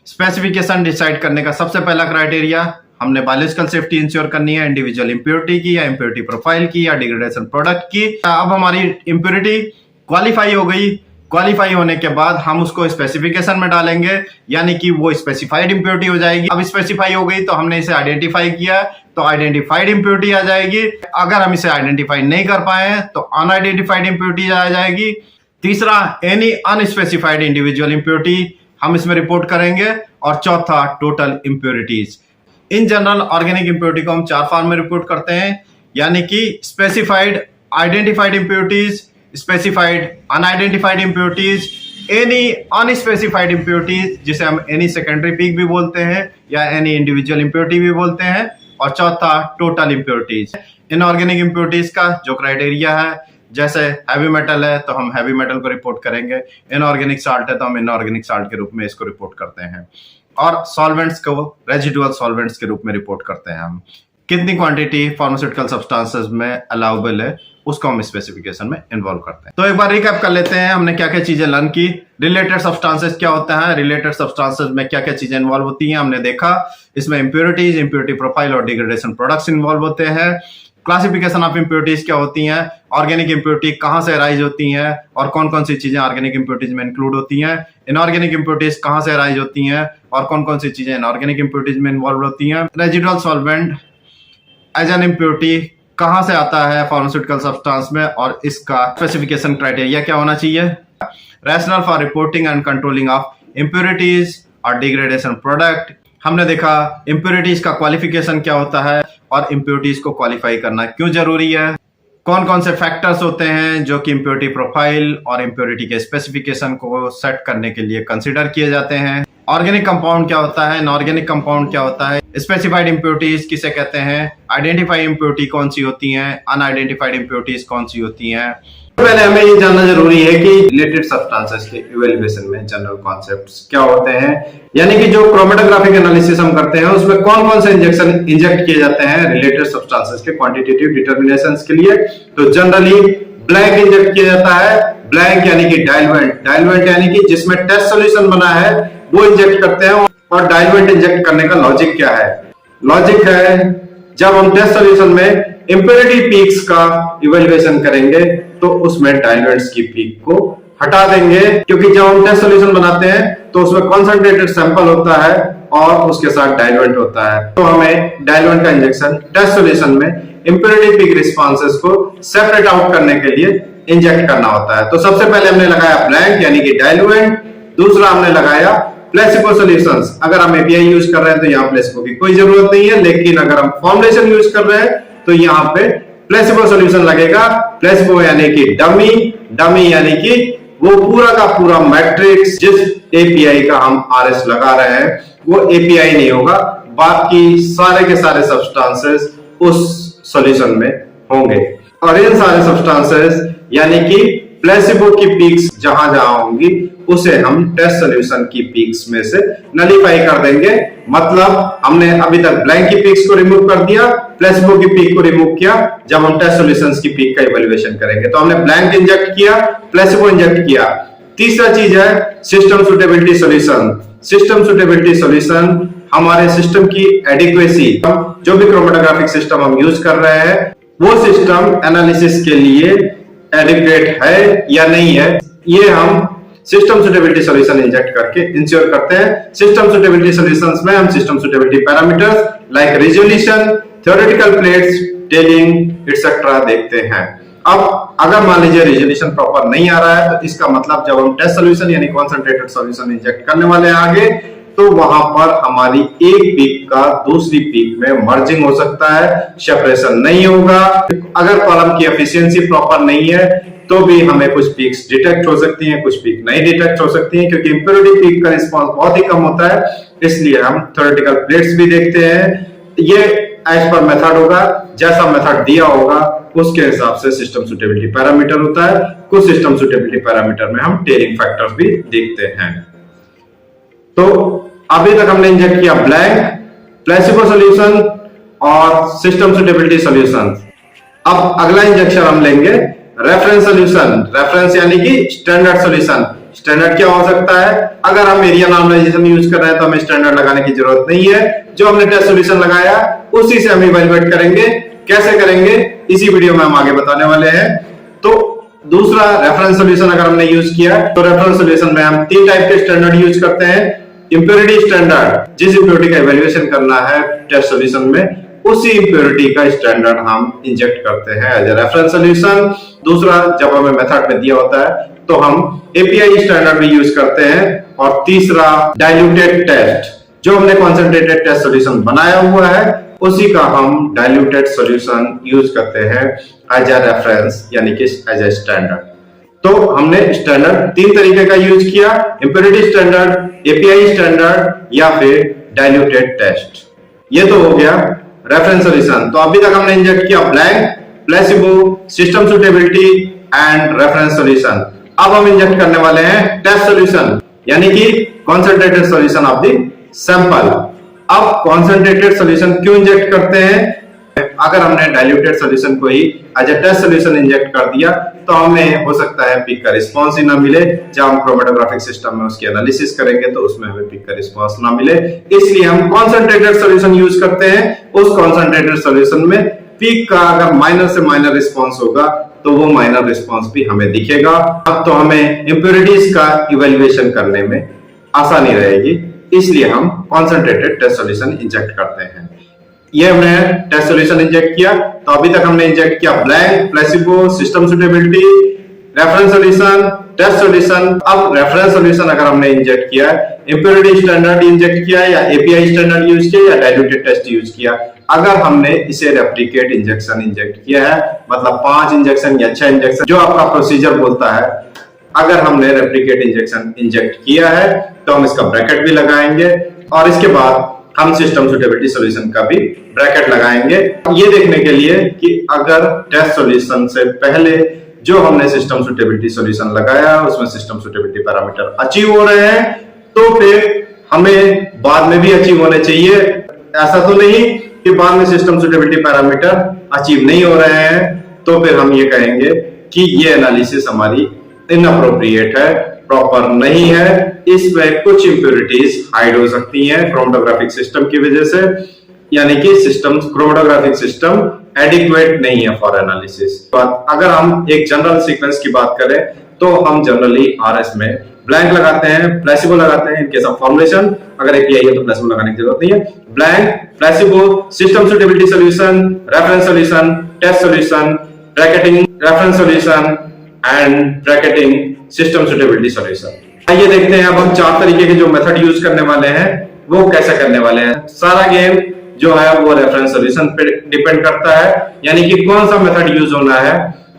स्पेसिफिकेशन डिसाइड करने का सबसे पहला क्राइटेरिया, हमने बायोलॉजिकल सेफ्टी इंश्योर करनी है इंडिविजुअल इम्प्योरिटी की या इम्प्योरिटी प्रोफाइल की या डिग्रेडेशन प्रोडक्ट की। अब हमारी इम्प्योरिटी क्वालिफाई हो गई, क्वालिफाई होने के बाद हम उसको स्पेसिफिकेशन में डालेंगे, यानी कि वो स्पेसिफाइड इम्प्योरिटी हो जाएगी। अब स्पेसिफाई हो गई तो हमने इसे आइडेंटिफाई किया तो आइडेंटिफाइड इम्प्योरिटी आ जाएगी। अगर हम इसे आइडेंटिफाई नहीं कर पाए तो अनआइडेंटिफाइड इम्प्योरिटी आ जाएगी। तीसरा एनी अनस्पेसिफाइड इंडिविजुअल इम्प्योरिटी हम इसमें रिपोर्ट करेंगे। और चौथा total impurities. In general organic impurity को हम 4 फॉर्म में रिपोर्ट करते हैं, यानी कि specified identified impurities, specified unidentified impurities, any unspecified impurities जिसे हम एनी सेकेंडरी पीक भी बोलते हैं या एनी इंडिविजुअल इम्प्योरिटी भी बोलते हैं, और चौथा टोटल इम्प्योरिटीज। इनऑर्गेनिक इम्प्योरिटीज का जो क्राइटेरिया है, जैसे हैवी मेटल है तो हम हैवी मेटल को रिपोर्ट करेंगे, इनऑर्गेनिक साल्ट है तो हम इनऑर्गेनिक साल्ट के रूप में इसको रिपोर्ट करते हैं, और सॉल्वेंट्स को रेजिडुअल सॉल्वेंट्स के रूप में रिपोर्ट करते हैं हम। कितनी क्वांटिटी फार्मास्यूटिकल सब्सटेंसेस में अलाउबल है उसको हम स्पेसिफिकेशन में इन्वॉल्व करते हैं। तो एक बार रिकैप कर लेते हैं हमने क्या क्या चीजें लर्न की। रिलेटेड सब्सटेंसेस क्या होता है, रिलेटेड सब्सटेंसेस में क्या क्या चीजें इन्वॉल्व होती हैं हमने देखा। इसमें इम्प्योरिटीज, इम्प्योरिटी प्रोफाइल और डिग्रेडेशन प्रोडक्ट्स इन्वॉल्व होते हैं। क्लासिफिकेशन ऑफ इम्प्योरिटीज क्या होती हैं, ऑर्गेनिक इम्प्योरिटी कहां से अराइज होती हैं और कौन कौन सी चीजें ऑर्गेनिक इम्प्योरिटीज में इंक्लूड होती हैं, इनऑर्गेनिक इम्प्योरिटीज कहां से अराइज होती हैं और कौन कौन सी चीजें इनऑर्गेनिक इम्प्योरिटीज में इन्वॉल्व होती हैं, residual solvent as an impurity कहां से आता है फार्मास्यूटिकल सब्सटेंस में और इसका स्पेसिफिकेशन क्राइटेरिया क्या होना चाहिए, rational for reporting and controlling of impurities और डिग्रेडेशन प्रोडक्ट। हमने देखा इम्प्योरिटीज का क्वालिफिकेशन क्या होता है और इम्प्योरिटीज को क्वालिफाई करना क्यों जरूरी है, कौन कौन से फैक्टर्स होते हैं जो कि इम्प्योरिटी प्रोफाइल और इम्प्योरिटी के स्पेसिफिकेशन को सेट करने के लिए कंसिडर किए जाते हैं, ऑर्गेनिक कंपाउंड क्या होता है, इनऑर्गेनिक कंपाउंड क्या होता है, स्पेसिफाइड इम्प्योरिटीज किसे कहते हैं, आइडेंटिफाइड इम्प्योरिटी कौन सी होती हैं, अनआइडेंटिफाइड इम्प्योरिटीज कौन सी होती हैं। पहले हमें ये जानना जरूरी है कि रिलेटेड सब्सटेंसेस के इवैल्यूएशन में जनरल कॉन्सेप्ट्स क्या होते हैं, यानी कि जो क्रोमेटोग्राफिक एनालिसिस हम करते हैं उसमें कौन कौन से इंजेक्ट किए जाते हैं रिलेटेड सब्सटेंसेस के क्वांटिटेटिव डिटरमिनेशंस के लिए। तो जनरली ब्लैंक इंजेक्ट किया जाता है, ब्लैंक यानी कि डाइल्यूएंट, डाइल्यूएंट यानी कि जिसमें टेस्ट सॉल्यूशन बना है वो इंजेक्ट करते हैं। और डाइल्यूएंट इंजेक्ट करने का लॉजिक क्या है, लॉजिक है जब हम टेस्ट सॉल्यूशन में इम्प्योरिटी पीक्स का इवैल्यूएशन करेंगे तो उसमें डाइल्यूएंट्स की पीक को हटा देंगे, क्योंकि जब हम टेस्ट सॉल्यूशन बनाते हैं तो उसमें कॉन्सेंट्रेटेड सैंपल होता है और उसके साथ डाइल्यूएंट होता है, तो हमें डाइल्यूएंट का इंजेक्शन टेस्ट सॉल्यूशन में इम्प्योरिटी पीक रिस्पॉन्सेस को सेपरेट आउट करने के लिए इंजेक्ट करना होता है। तो सबसे पहले हमने लगाया ब्लैंक यानी कि डाइल्यूएंट, दूसरा हमने लगाया प्लेसिबो सॉल्यूशंस। अगर हम एपीआई यूज कर रहे हैं तो यहाँ प्लेसिबो की कोई जरूरत नहीं है, लेकिन अगर हम फॉर्मुलेशन यूज कर रहे हैं तो यहाँ पे प्लेसिबो सॉल्यूशन लगेगा। प्लेसिबो यानी कि डमी, डमी यानी कि वो पूरा का पूरा मैट्रिक्स जिस एपीआई का हम आरएस लगा रहे हैं वो एपीआई नहीं होगा, बाकी सारे के सारे सब्सटेंसेस उस सॉल्यूशन में होंगे। और इन सारे सब्सटेंसेस यानी कि प्लेसिबो की पीक्स जहां जहां होंगी उसे हम टेस्ट सॉल्यूशन की पीक्स में से नलीफाई कर देंगे। मतलब हमने अभी तक ब्लैंक की पीक्स को रिमूव कर दिया, प्लेसिबो की पीक को रिमूव किया, जब हम टेस्ट सॉल्यूशंस की पीक का इवैल्यूएशन करेंगे तो हमने ब्लैंक इंजेक्ट किया, प्लेसिबो इंजेक्ट किया। तीसरा चीज है system suitability solution. System suitability solution हमारे सिस्टम की एडिक्वेसी, जो भी क्रोमेटोग्राफिक सिस्टम हम यूज कर रहे हैं वो सिस्टम एनालिसिस के लिए एडिक्वेट है या नहीं है, ये हम सिस्टम सुटेबिलिटी सॉल्यूशन इंजेक्ट करके इंश्योर करते हैं। सिस्टम सुटेबिलिटी सॉल्यूशंस में हम system suitability parameters like resolution, theoretical plates, telling etcetera देखते हैं। अब अगर मान लीजिए रेजोल्यूशन प्रॉपर नहीं आ रहा है तो इसका मतलब जब हम टेस्ट सॉल्यूशन यानी कॉन्सेंट्रेटेड सॉल्यूशन इंजेक्ट करने वाले हैं आगे, तो वहां पर हमारी एक पीक का दूसरी पीक में मर्जिंग हो सकता है, सेपरेशन नहीं होगा। अगर कॉलम की एफिशिएंसी प्रॉपर नहीं है तो भी हमें कुछ पीक्स डिटेक्ट हो सकती हैं, कुछ पीक नहीं डिटेक्ट हो सकती हैं, क्योंकि इम्प्योरिटी पीक का रिस्पांस बहुत ही कम होता है, इसलिए हम थ्योरेटिकल प्लेट्स भी देखते हैं। ये एज पर मेथड होगा, जैसा मेथड दिया होगा उसके हिसाब से सिस्टम सुटेबिलिटी पैरामीटर होता है। कुछ सिस्टम सुटेबिलिटी पैरामीटर में हम टेलिंग फैक्टर्स भी देखते हैं। तो अभी तक हमने इंजेक्ट किया ब्लैंक, प्लेसिबो सॉल्यूशन और सिस्टम सुटेबिलिटी सॉल्यूशन। अब अगला इंजेक्शन हम लेंगे रेफरेंस सॉल्यूशन। रेफरेंस यानी कि स्टैंडर्ड सॉल्यूशन। स्टैंडर्ड क्या हो सकता है, अगर हम एरिया नॉर्मलाइजेशन यूज कर रहे हैं तो हमें स्टैंडर्ड लगाने की जरूरत नहीं है, जो हमने टेस्ट सॉल्यूशन लगाया उसी से हम इवैल्यूएट करेंगे। कैसे करेंगे इसी वीडियो में हम आगे बताने वाले हैं। तो दूसरा रेफरेंस सॉल्यूशन अगर हमने यूज किया तो रेफरेंस सॉल्यूशन में हम तीन टाइप के स्टैंडर्ड यूज करते हैं। इम्प्योरिटी स्टैंडर्ड, जिस इम्प्योरिटी का इवैल्यूएशन करना है टेस्ट सॉल्यूशन में उसी इम्प्योरिटी का स्टैंडर्ड हम इंजेक्ट करते हैं एज ए रेफरेंस सॉल्यूशन। दूसरा, जब हमें मेथड में दिया होता है तो हम एपीआई स्टैंडर्ड भी यूज करते हैं। और तीसरा डाइल्यूटेड टेस्ट, जो हमने कॉन्सेंट्रेटेड टेस्ट सॉल्यूशन बनाया हुआ है उसी का हम डाइल्यूटेड सॉल्यूशन यूज करते हैं एज ए रेफरेंस यानी कि एज ए स्टैंडर्ड। तो हमने स्टैंडर्ड तीन तरीके का यूज किया, इम्प्योरिटी स्टैंडर्ड, एपीआई स्टैंडर्ड या फिर डाइल्यूटेड टेस्ट। ये तो हो गया रेफरेंस सॉल्यूशन। तो अभी तक हमने इंजेक्ट किया blank, placebo, system suitability and reference solution. अब हम इंजेक्ट करने वाले हैं टेस्ट सॉल्यूशन, यानी कि concentrated solution of the sample. अब कॉन्सेंट्रेटेड सॉल्यूशन क्यों इंजेक्ट करते हैं? अगर हमने डाइल्यूटेड सॉल्यूशन को ही as a test solution inject कर दिया तो हमें हो सकता है पीक का रिस्पांस ही ना मिले। जब हम क्रोमेटोग्राफिक सिस्टम में उसकी एनालिसिस करेंगे तो उसमें हमें पीक का रिस्पांस ना मिले, इसलिए हम कॉन्सेंट्रेटेड सॉल्यूशन यूज करते हैं। उस कॉन्सेंट्रेटेड सॉल्यूशन में पीक का अगर माइनर से माइनर रिस्पांस होगा तो वो माइनर रिस्पांस भी हमें दिखेगा। अब तो हमें इंप्योरिटीज का इवैल्यूएशन करने में आसानी रहेगी, इसलिए हम कॉन्सेंट्रेटेड टेस्ट सॉल्यूशन इंजेक्ट करते हैं। ये हमने टेस्ट सॉल्यूशन इंजेक्ट किया, तो अभी तक हमने इंजेक्ट किया blank, placebo, system suitability, reference solution, test solution. अब रेफरेंस सॉल्यूशन अगर हमने इंजेक्ट किया, इंप्योरिटी स्टैंडर्ड इंजेक्ट किया या एपीआई स्टैंडर्ड यूज किया या डाइल्यूटेड टेस्ट यूज किया, अगर हमने इसे रेप्लिकेट इंजेक्शन इंजेक्ट किया है, मतलब 5 इंजेक्शन या 6 इंजेक्शन जो आपका प्रोसीजर बोलता है, अगर हमने रेप्लिकेट इंजेक्शन इंजेक्ट किया है तो हम इसका ब्रैकेट भी लगाएंगे और इसके बाद हम सिस्टम सुटेबिलिटी सॉल्यूशन का भी ब्रैकेट लगाएंगे, ये देखने के लिए कि अगर टेस्ट सॉल्यूशन से पहले जो हमने सिस्टम सुटेबिलिटी सॉल्यूशन लगाया उसमें सिस्टम सुटेबिलिटी पैरामीटर अचीव हो रहे हैं तो फिर हमें बाद में भी अचीव होने चाहिए। ऐसा तो नहीं कि बाद में सिस्टम सुटेबिलिटी पैरामीटर अचीव नहीं हो रहे हैं तो फिर हम ये कहेंगे कि ये एनालिसिस हमारी इनअप्रोप्रिएट है, प्रॉपर नहीं है, इसमें कुछ इंप्योरिटीज हाइड हो सकती हैं क्रोमेटोग्राफिक सिस्टम की वजह से, यानी कि सिस्टम क्रोमेटोग्राफिक सिस्टम एडिक्वेट नहीं है फॉर एनालिसिस। अगर हम एक जनरल सीक्वेंस की बात करें तो हम जनरली आरएस में ब्लैंक लगाते हैं, प्लेसिबो लगाते हैं इन केस ऑफ फॉर्मुलेशन। अगर एपीआई है तो प्लेसिबो लगाने की जरूरत नहीं है। Blank, placebo, system suitability solution, reference solution, test solution, bracketing reference solution and bracketing system suitability solution. आइए देखते हैं अब हम 4 तरीके के जो मेथड यूज करने वाले हैं वो कैसे करने वाले हैं। सारा गेम जो है वो रेफरेंस सॉल्यूशन पे डिपेंड करता है, यानी कि कौन सा मेथड यूज होना है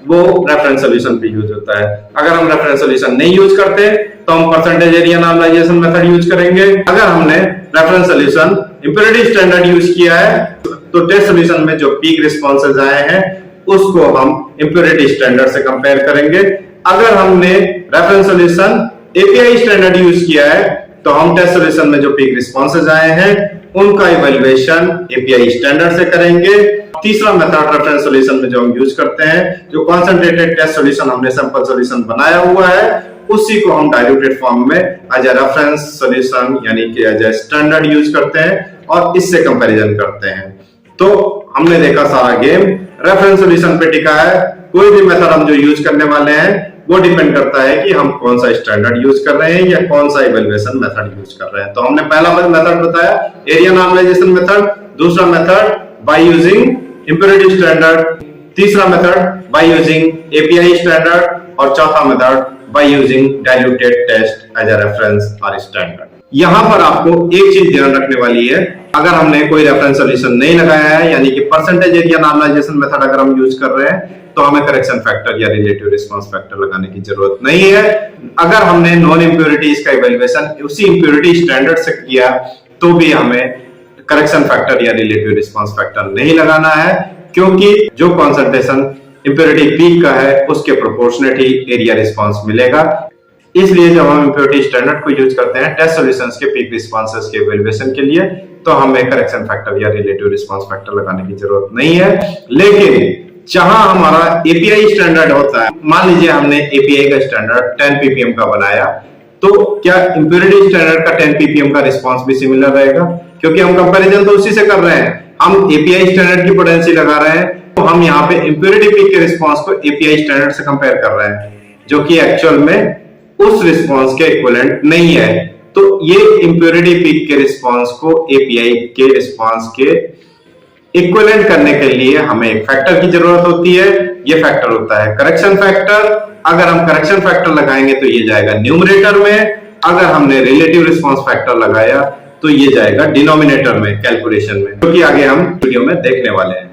वो रेफरेंस सॉल्यूशन पे यूज होता है। अगर हम रेफरेंस सॉल्यूशन नहीं यूज करते तो हम percentage area normalisation method use करेंगे। अगर हमने reference solution impurity standard use किया है तो टेस्ट सॉल्यूशन में जो पीक रिस्पॉन्सेज आए हैं उसको हम इंप्योरिटी स्टैंडर्ड से कंपेयर करेंगे। अगर हमने reference solution API standard use किया है तो हम टेस्ट सॉल्यूशन में जो पीक रिस्पॉन्सेज आए हैं उनका इवैल्यूएशन एपीआई स्टैंडर्ड से करेंगे। तीसरा मेथड रेफरेंस सॉल्यूशन में जो हम यूज करते हैं, जो कॉन्सेंट्रेटेड टेस्ट सॉल्यूशन हमने सैंपल सॉल्यूशन बनाया हुआ है उसी को हम डाइल्यूटेड फॉर्म में एज ए रेफरेंस सॉल्यूशन यानी कि एज ए स्टैंडर्ड यूज करते हैं और इससे कंपैरिजन करते हैं। तो हमने देखा सारा गेम रेफरेंस सॉल्यूशन पे टिका है। कोई भी मेथड हम जो यूज करने वाले हैं वो डिपेंड करता है कि हम कौन सा स्टैंडर्ड यूज कर रहे हैं या कौन सा इवैल्यूएशन मेथड यूज कर रहे हैं। तो हमने पहला मेथड बताया एरिया नॉर्मलाइजेशन मेथड, दूसरा method by using impurity standard, तीसरा method by using API standard और चौथा method by using diluted test as a reference और स्टैंडर्ड। यहां पर आपको एक चीज ध्यान रखने वाली है, अगर हमने कोई रेफरेंस सॉल्यूशन नहीं लगाया है यानी कि परसेंटेज एरिया नॉर्मलाइजेशन मेथड अगर हम यूज कर रहे हैं तो हमें करेक्शन फैक्टर या रिलेटिव रिस्पांस फैक्टर लगाने की जरूरत नहीं है। अगर हमने नॉन इंप्योरिटीज का इवैल्यूएशन उसी इंप्योरिटी स्टैंडर्ड से किया तो भी हमें करेक्शन फैक्टर या रिलेटिव रिस्पांस फैक्टर नहीं लगाना है, क्योंकि जो कॉन्सेंट्रेशन इंप्योरिटी पीक का है उसके प्रोपोर्शनेट ही एरिया रिस्पांस मिलेगा। इसलिए जब हम इंप्योरिटी स्टैंडर्ड को यूज करते हैं टेस्ट सॉल्यूशंस के पीक रिस्पांसेस के इवैल्यूएशन के लिए तो हमें करेक्शन फैक्टर या रिलेटिव रिस्पांस फैक्टर लगाने की जरूरत नहीं है। लेकिन जहां हमारा एपीआई स्टैंडर्ड होता है, मान लीजिए हमने एपीआई का स्टैंडर्ड 10 ppm का बनाया, तो क्या इंप्योरिटी स्टैंडर्ड का 10 ppm का रिस्पांस भी सिमिलर रहेगा? क्योंकि हम कंपैरिजन तो उसी से कर रहे हैं, हम एपीआई स्टैंडर्ड की पोटेंसी लगा रहे हैं तो हम यहाँ पे इंप्योरिटी पीक के रिस्पांस को एपीआई स्टैंडर्ड से कंपेयर कर रहे हैं, जो कि एक्चुअल में उस रिस्पांस के इक्विवेलेंट नहीं है। तो ये इंप्योरिटी पीक के रिस्पांस को एपीआई के रिस्पांस के इक्विवेलेंट करने के लिए हमें एक फैक्टर की जरूरत होती है। ये फैक्टर होता है करेक्शन फैक्टर। अगर हम करेक्शन फैक्टर लगाएंगे तो ये जाएगा न्यूमरेटर में, अगर हमने रिलेटिव रिस्पांस फैक्टर लगाया तो ये जाएगा डिनोमिनेटर में कैलकुलेशन में, क्योंकि आगे हम वीडियो में देखने वाले हैं।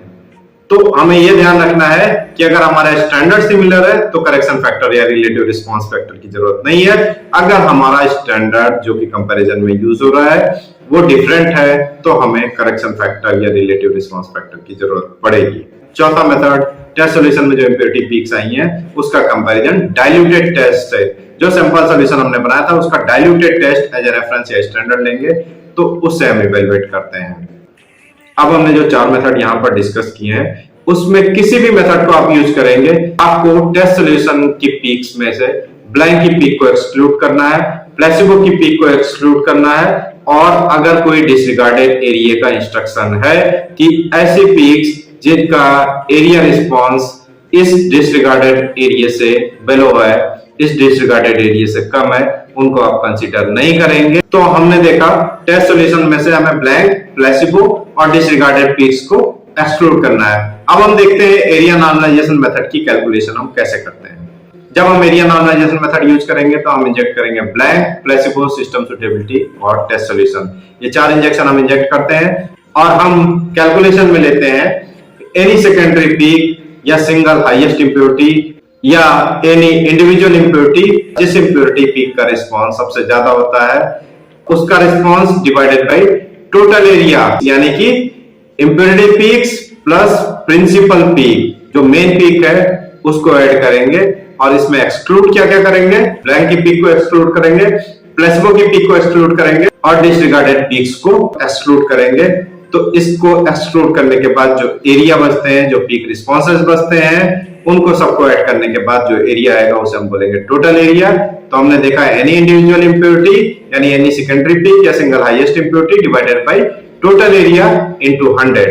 तो हमें यह ध्यान रखना है कि अगर हमारा स्टैंडर्ड सिमिलर है तो करेक्शन फैक्टर या रिलेटिव रिस्पांस फैक्टर की जरूरत नहीं है। अगर हमारा स्टैंडर्ड जो कि कंपैरिजन में यूज हो रहा है वो डिफरेंट है तो हमें करेक्शन फैक्टर या रिलेटिव रिस्पांस फैक्टर की जरूरत पड़ेगी। चौथा मेथड, टेस्ट सॉल्यूशन में जो इंप्योरिटी पीक्स आई हैं उसका कंपैरिजन डाइल्यूटेड टेस्ट से, जो सैंपल सॉल्यूशन हमने बनाया था उसका diluted test as a reference या स्टैंडर्ड लेंगे तो उससे हम इवैल्यूएट करते हैं। अब हमने जो 4 मेथड यहां पर डिस्कस किए हैं उसमें किसी भी मेथड को आप यूज करेंगे, आपको टेस्ट सॉल्यूशन की पीक्स में से ब्लैंक की पीक को एक्सक्लूड करना है, प्लेसिबो की पीक को एक्सक्लूड करना है, और अगर कोई डिसरिगार्डेड एरिया का इंस्ट्रक्शन है कि ऐसी पीक्स जिनका एरिया रिस्पांस इस डिसरिगार्डेड एरिया से बिलो है, इस डिसरिगार्डेड एरिया से कम है, उनको आप कंसीडर नहीं करेंगे। तो हमने देखा टेस्ट सॉल्यूशन में से हमें ब्लैंक, प्लेसिबो और डिसरिगार्डेड पीक्स को एक्सक्लूड करना है। अब हम देखते हैं एरिया नॉर्मलाइजेशन मेथड की कैलकुलेशन हम कैसे करते हैं। जब हम एरिया नॉर्मलाइजेशन मेथड यूज करेंगे तो हम इंजेक्ट करेंगे ब्लैंक, प्लेसिबो, सिस्टम सुटेबिलिटी और टेस्ट सॉल्यूशन। ये 4 इंजेक्शन हम इंजेक्ट करते हैं और हम कैलकुलेशन में लेते हैं एनी सेकेंडरी पीक या सिंगल हाईएस्ट इंप्योरिटी या एनी इंडिविजुअल इंप्योरिटी, जिस इंप्योरिटी पीक का रिस्पांस सबसे ज्यादा होता है उसका response divided by total area, यानी कि impurity peaks plus principal peak, जो मेन पीक है उसको ऐड करेंगे और इसमें एक्सक्लूड क्या क्या करेंगे, ब्लैंक की पीक को एक्सक्लूड करेंगे, प्लेसिबो की पीक को एक्सक्लूड करेंगे और डिसरिगार्डेड पीक्स को एक्सक्लूड करेंगे। तो इसको एक्सक्लूड करने के बाद जो एरिया बचते हैं, जो पीक रिस्पॉन्सेस बचते हैं, उनको सबको ऐड करने के बाद जो एरिया आएगा उसे हम बोलेंगे टोटल एरिया। तो हमने देखा एनी इंडिविजुअल इंप्योरिटी यानी एनी सेकेंडरी पीक या single highest impurity divided by total area into 100।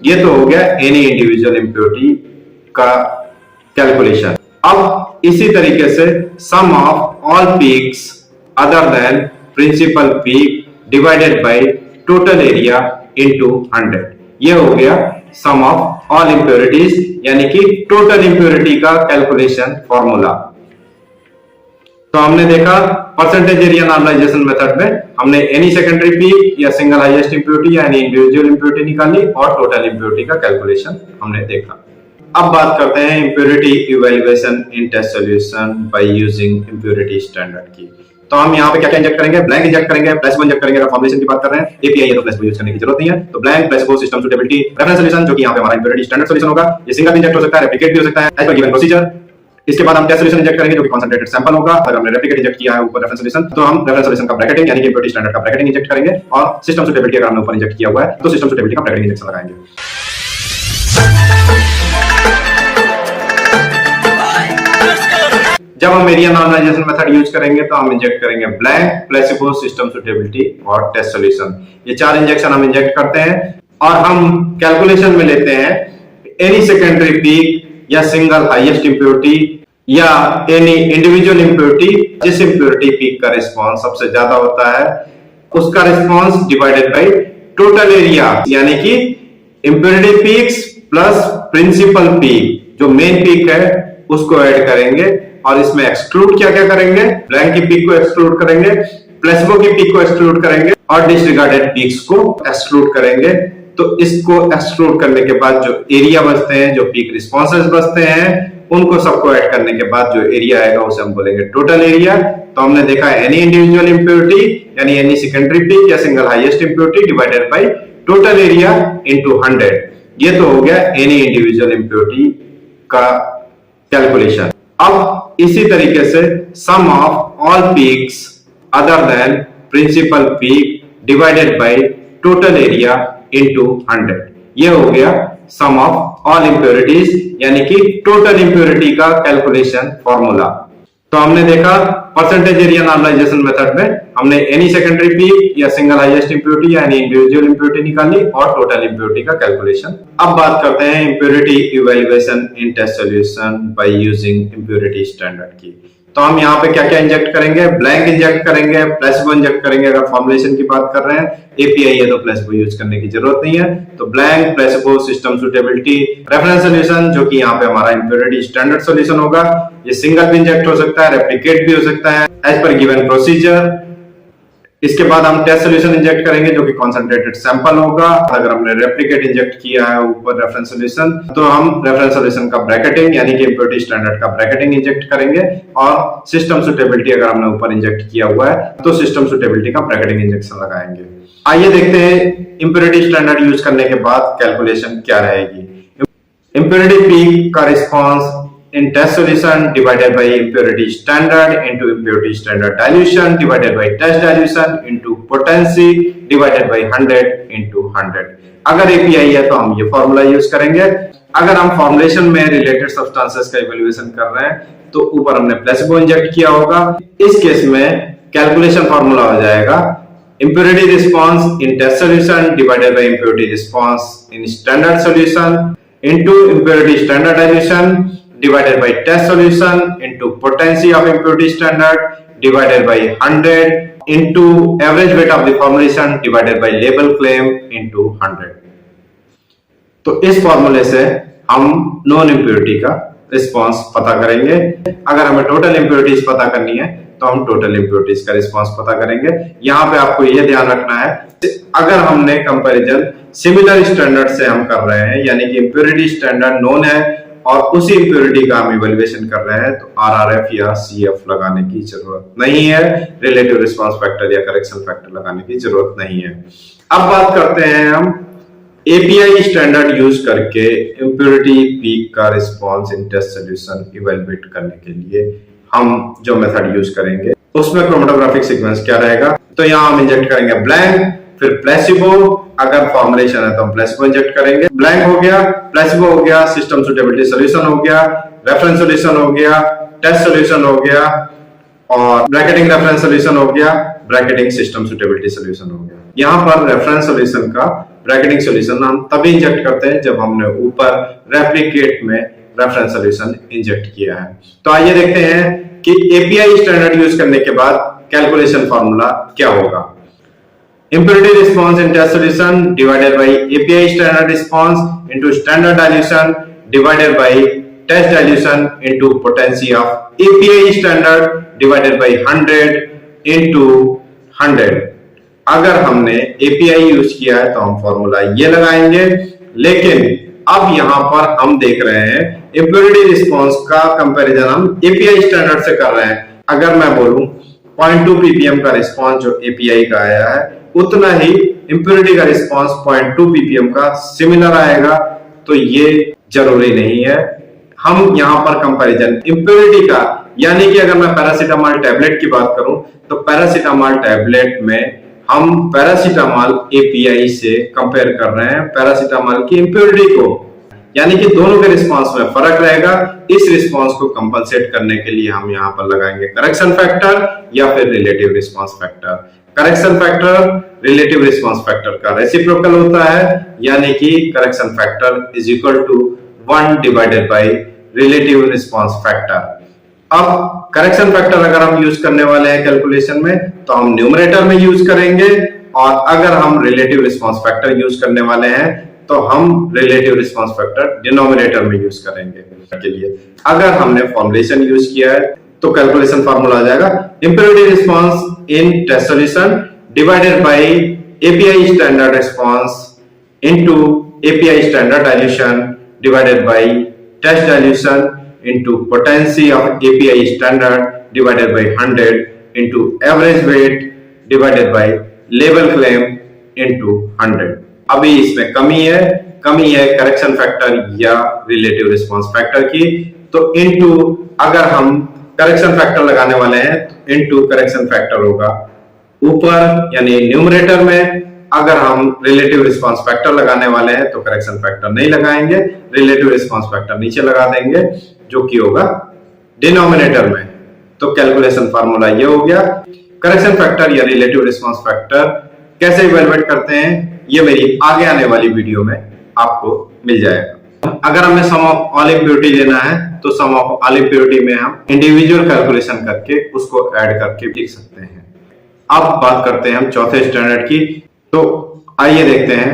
ये तो हो गया एनी इंडिविजुअल इंप्योरिटी का कैलकुलेशन। अब इसी तरीके से sum of all peaks other than principal peak divided by total area into 100, ये हो गया सम ऑफ ऑल इंप्योरिटीज यानी कि टोटल इंप्योरिटी का कैलकुलेशन फॉर्मूला। तो हमने देखा परसेंटेज एरिया नॉर्मलाइजेशन मेथड में हमने एनी सेकेंडरी पीक या सिंगल हाईएस्ट इंप्योरिटी यानी इंडिविजुअल इंप्योरिटी निकाली और टोटल इंप्योरिटी का कैलकुलेशन हमने देखा। अब बात करते हैं impurity evaluation in test solution by using impurity standard की। तो हम यहाँ पे क्या क्या इंजेक्ट करेंगे, ब्लैंक इंजेक्ट करेंगे, प्लेसिबो इंजेक्ट करेंगे। अगर फॉर्मुलेशन की बात कर रहे हैं एपीआई है तो प्लेसिबो यूज करने की जरूरत नहीं है। तो blank, placebo, system suitability, reference solution जो कि यहाँ पे हमारा इंप्योरिटी स्टैंडर्ड सॉल्यूशन होगा। ये सिंगल इंजेक्ट हो सकता है, रेप्लिकेट भी हो सकता है एज पर गिवन प्रोसीजर। इसके बाद हम टेस्ट सॉल्यूशन इंजेक्ट करेंगे जो कि कंसंट्रेटेड सैंपल होगा। अगर हमने रेप्लिकेट इंजेक्ट किया है ऊपर रेफरेंस सॉल्यूशन तो हम रेफरेंस सॉल्यूशन का ब्रैकेटिंग यानी कि इंप्योरिटी स्टैंडर्ड का ब्रैकेटिंग इंजेक्ट करेंगे और सिस्टम सुटेबिलिटी अगर हमने ऊपर इंजेक्ट किया हुआ है तो सिस्टम सुटेबिलिटी का ब्रैकेटिंग इंजेक्शन लगाएंगे। जब हम एरिया नॉर्मलाइजेशन मेथड यूज करेंगे तो हम इंजेक्ट करेंगे ब्लैंक, प्लेसिबो, सिस्टम सुटेबिलिटी और टेस्ट सॉल्यूशन। ये 4 इंजेक्शन हम इंजेक्ट करते हैं और हम कैलकुलेशन में लेते हैं एनी सेकेंडरी पीक या सिंगल हाईएस्ट इंप्योरिटी या एनी इंडिविजुअल इंप्योरिटी, जिस इंप्योरिटी पीक का रिस्पांस सबसे ज्यादा होता है उसका response divided by total area, यानी कि impurity peaks plus principal peak, जो मेन पीक है उसको ऐड करेंगे और इसमें एक्सक्लूड क्या क्या करेंगे, ब्लैंक की पीक को एक्सक्लूड करेंगे, प्लेसिबो की पीक को एक्सक्लूड करेंगे और डिसरिगार्डेड पीक्स को एक्सक्लूड करेंगे। तो इसको एक्सक्लूड करने के बाद जो एरिया बचते हैं, जो पीक रिस्पॉन्सेस बचते हैं, उनको सबको ऐड करने के बाद जो एरिया आएगा उसे हम बोलेंगे टोटल एरिया। तो हमने देखा एनी इंडिविजुअल इंप्योरिटी यानी एनी सेकेंडरी पीक या single highest impurity divided by total area into 100, ये तो हो गया एनी इंडिविजुअल इंप्योरिटी का कैलकुलेशन। अब इसी तरीके से sum of all peaks other than principal peak divided by total area into 100, ये हो गया सम ऑफ ऑल इंप्योरिटीज यानी कि टोटल इंप्योरिटी का कैलकुलेशन फॉर्मूला। तो हमने देखा परसेंटेज एरिया नॉर्मलाइजेशन मेथड में हमने एनी सेकेंडरी पीक या सिंगल हाईएस्ट इंप्योरिटी यानी इंडिविजुअल इंप्योरिटी निकाली और टोटल इंप्योरिटी का कैलकुलेशन। अब बात करते हैं impurity evaluation in test solution by using impurity standard की। तो हम यहाँ पे क्या क्या इंजेक्ट करेंगे, ब्लैंक इंजेक्ट करेंगे, प्लेसिबो इंजेक्ट करेंगे। अगर फॉर्मुलेशन की बात कर रहे हैं एपीआई है तो प्लेसिबो यूज करने की जरूरत नहीं है। तो blank, placebo, system suitability, reference solution जो कि यहाँ पे हमारा इंप्योरिटी स्टैंडर्ड सॉल्यूशन होगा। ये सिंगल भी इंजेक्ट हो सकता है, रेप्लिकेट भी हो सकता है एज पर गिवन प्रोसीजर। इसके बाद हम टेस्ट सोल्यूशन इंजेक्ट करेंगे जो कि कॉन्सेंट्रेटेड सैंपल होगा। अगर हमने रेप्लिकेट इंजेक्ट किया है ऊपर रेफरेंस सोल्यूशन, तो हम रेफरेंस सोल्यूशन का ब्रैकेटिंग यानी कि इंप्योरिटी स्टैंडर्ड का ब्रैकेटिंग इंजेक्ट करेंगे, और सिस्टम सुटेबिलिटी अगर हमने ऊपर इंजेक्ट किया हुआ है तो सिस्टम सुटेबिलिटी का ब्रैकेटिंग इंजेक्शन लगाएंगे। आइए देखते हैं इंप्योरिटी स्टैंडर्ड यूज करने के बाद कैलकुलेशन क्या रहेगी। इंप्योरिटी पीक का response in test solution divided by impurity standard into impurity standard dilution divided by test dilution into potency divided by 100 into 100। अगर API है तो हम ये फॉर्मूला यूज करेंगे। अगर हम फॉर्मुलेशन में रिलेटेड सब्सटेंसेस का इवैल्यूएशन कर रहे हैं तो ऊपर हमने प्लेसिबो इंजेक्ट किया होगा। इस केस में कैलकुलेशन फॉर्मूला हो जाएगा impurity response in test solution divided by impurity response in standard solution into impurity standard dilution divided by test solution into potency of impurity standard divided by 100 into average weight of the formulation divided by label claim into 100। तो इस फॉर्मूले से हम non impurity का response पता करेंगे। अगर हमें टोटल इम्प्योरिटीज पता करनी है तो हम टोटल इम्प्योरिटीज का रिस्पांस पता करेंगे। यहां पे आपको यह ध्यान रखना है, अगर हमने कंपैरिजन सिमिलर स्टैंडर्ड से हम कर रहे हैं यानी कि इम्प्योरिटी स्टैंडर्ड नोन है और उसी इम्प्योरिटी का हम इवैल्यूएशन कर रहे हैं तो RRF या CF लगाने की जरूरत नहीं है, रिलेटिव रिस्पांस फैक्टर या करेक्शन फैक्टर लगाने की जरूरत नहीं है। अब बात करते हैं हम API स्टैंडर्ड यूज करके इम्प्योरिटी पीक का response in test solution evaluate करने के लिए हम जो मेथड यूज करेंगे उसमें क्रोमेटोग्राफिक सीक्वेंस क्या रहेगा। तो यहाँ हम इंजेक्ट करेंगे ब्लैंक, फिर प्लेसिबो, अगर फॉर्मुलेशन है तो हम प्लेसिबो इंजेक्ट करेंगे। ब्लैंक हो गया, प्लेसिबो हो गया, सिस्टम सुटेबिलिटी सॉल्यूशन हो गया, रेफरेंस सॉल्यूशन हो गया, टेस्ट सॉल्यूशन हो गया और ब्रैकेटिंग रेफरेंस सॉल्यूशन हो गया, ब्रैकेटिंग सिस्टम सुटेबिलिटी सॉल्यूशन हो गया। यहाँ पर रेफरेंस सॉल्यूशन का ब्रैकेटिंग सॉल्यूशन हम तभी इंजेक्ट करते हैं जब हमने ऊपर रेप्लिकेट में रेफरेंस सॉल्यूशन इंजेक्ट किया है। तो आइए देखते हैं कि API स्टैंडर्ड यूज करने के बाद कैलकुलेशन फॉर्मूला क्या होगा। Impurity response in test solution divided by API standard response into standard dilution divided by test dilution into potency of API standard divided by 100 into 100। अगर हमने API यूज किया है तो हम फॉर्मूला ये लगाएंगे, लेकिन अब यहां पर हम देख रहे हैं impurity response का कंपैरिजन हम API स्टैंडर्ड से कर रहे हैं। अगर मैं बोलूं 0.2 ppm का रिस्पॉन्स जो API का आया है उतना ही इंप्योरिटी का रिस्पांस 0.2 ppm का सिमिलर आएगा, तो ये जरूरी नहीं है। हम यहां पर कंपैरिजन इंप्योरिटी का यानी कि अगर मैं पैरासीटामोल टैबलेट की बात करूं तो पैरासीटामोल टैबलेट में हम पैरासीटामोल API से कंपेयर कर रहे हैं पैरासीटामोल की इंप्योरिटी को, यानी कि दोनों के रिस्पांस में फर्क रहेगा। इस रिस्पांस को कंपनसेट करने के लिए हम यहां पर लगाएंगे करेक्शन फैक्टर या फिर relative response factor. Correction factor relative response factor का रेसिप्रोकल होता है, यानी कि correction factor is equal to 1 divided by relative response factor. अब करेक्शन फैक्टर अगर हम यूज करने वाले हैं कैलकुलेशन में तो हम न्यूमरेटर में यूज करेंगे, और अगर हम रिलेटिव रिस्पांस फैक्टर यूज करने वाले हैं तो हम रिलेटिव रिस्पांस फैक्टर डिनोमिनेटर में यूज करेंगे के लिए। अगर हमने फॉर्मुलेशन यूज किया है तो कैलकुलेशन फार्मूला आ जाएगा impurity response in test solution divided by API standard response into API standard dilution divided by test dilution into potency of API standard divided by 100 into average weight divided by लेवल claim into 100। अभी इसमें कमी है correction factor या relative response factor की, तो into अगर हम करेक्शन फैक्टर लगाने वाले हैं तो इनटू करेक्शन फैक्टर होगा ऊपर यानी न्यूमरेटर में। अगर हम रिलेटिव रिस्पांस फैक्टर लगाने वाले हैं तो करेक्शन फैक्टर नहीं लगाएंगे, रिलेटिव रिस्पांस फैक्टर नीचे लगा देंगे जो कि होगा डिनोमिनेटर में। तो कैलकुलेशन फार्मूला ये हो गया। करेक्शन फैक्टर या रिलेटिव रिस्पांस फैक्टर कैसे इवैल्यूएट करते हैं ये मेरी आगे आने वाली वीडियो में आपको मिल जाएगा। अगर हमें सम ऑफ ऑल इम्प्योरिटी लेना है तो सम ऑफ ऑल इम्प्योरिटी में हम इंडिविजुअल कैलकुलेशन करके उसको ऐड करके लिख सकते हैं। अब बात करते हैं हम चौथे स्टैंडर्ड की। तो आइए देखते हैं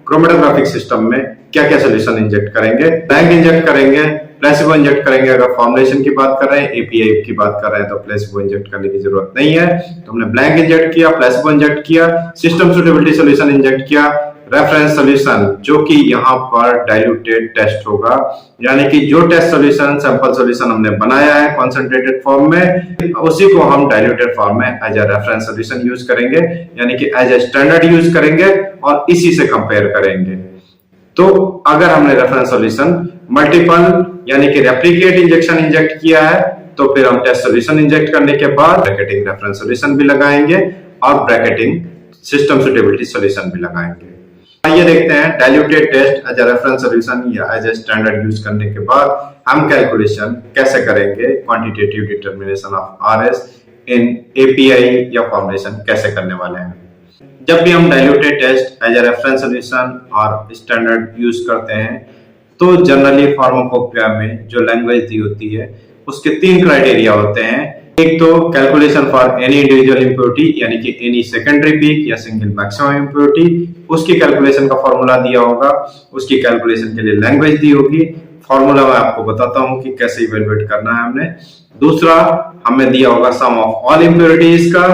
क्रोमेटोग्राफिक सिस्टम में क्या क्या सोल्यूशन इंजेक्ट करेंगे। ब्लैंक इंजेक्ट करेंगे, प्लेसिबो इंजेक्ट करेंगे अगर फॉर्मुलेशन की बात कर रहे हैं, एपीआई की बात कर रहे हैं तो प्लेसिबो इंजेक्ट करने की जरूरत नहीं है। तो हमने ब्लैंक इंजेक्ट किया, प्लेसिबो इंजेक्ट किया, सिस्टम सुटेबिलिटी सॉल्यूशन इंजेक्ट किया, रेफरेंस सॉल्यूशन जो कि यहाँ पर डाइल्यूटेड टेस्ट होगा, यानी कि जो टेस्ट सॉल्यूशन सैंपल सॉल्यूशन हमने बनाया है कॉन्सेंट्रेटेड फॉर्म में, उसी को हम डाइल्यूटेड फॉर्म में as a reference solution use करेंगे, यानी कि एज ए स्टैंडर्ड यूज करेंगे और इसी से कंपेयर करेंगे। तो अगर हमने रेफरेंस सॉल्यूशन मल्टीपल यानी कि रेप्लिकेट इंजेक्शन इंजेक्ट किया है तो फिर हम टेस्ट सॉल्यूशन इंजेक्ट करने के बाद ब्रैकेटिंग रेफरेंस सॉल्यूशन भी लगाएंगे और ब्रैकेटिंग सिस्टम सुटेबिलिटी सॉल्यूशन भी लगाएंगे। आइए देखते हैं diluted test as a reference solution या एज ए स्टैंडर्ड यूज करने के बाद हम कैलकुलेशन कैसे करेंगे, quantitative determination of RS in API या फॉर्मुलेशन कैसे करने वाले हैं। जब भी हम diluted test as a reference solution और स्टैंडर्ड यूज करते हैं तो जनरली फार्माकोपिया में जो लैंग्वेज दी होती है उसके 3 क्राइटेरिया होते हैं। एक तो calculation for any individual impurity यानी कि एनी सेकेंडरी पीक या सिंगल मैक्सिमम इंप्योरिटी, उसकी कैलकुलेशन का फॉर्मूला दिया होगा, उसकी कैलकुलेशन के लिए लैंग्वेज दी होगी, फॉर्मूला मैं आपको बताता हूं कि कैसे इवैल्यूएट करना है हमने। दूसरा हमें दिया होगा सम ऑफ ऑल इंप्योरिटीज का,